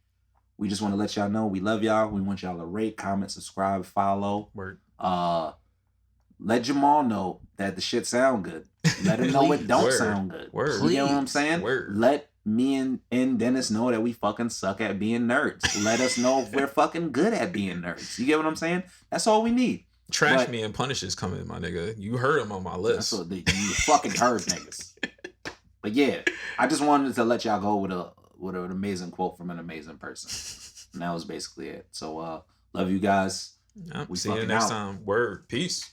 we just want to let y'all know we love y'all. We want y'all to rate, comment, subscribe, follow. Word. Let Jamal know that the shit sound good. Let him know it don't sound good. Word. You get what I'm saying? Word. Let me and Dennis know that we fucking suck at being nerds. Let us know if we're fucking good at being nerds. You get what I'm saying? That's all we need. Trash Me and Punish is coming, my nigga. You heard him on my list. That's what you fucking heard, niggas. But yeah, I just wanted to let y'all go with an amazing quote from an amazing person. And that was basically it. So love you guys. Yep, see you next time. Word. Peace.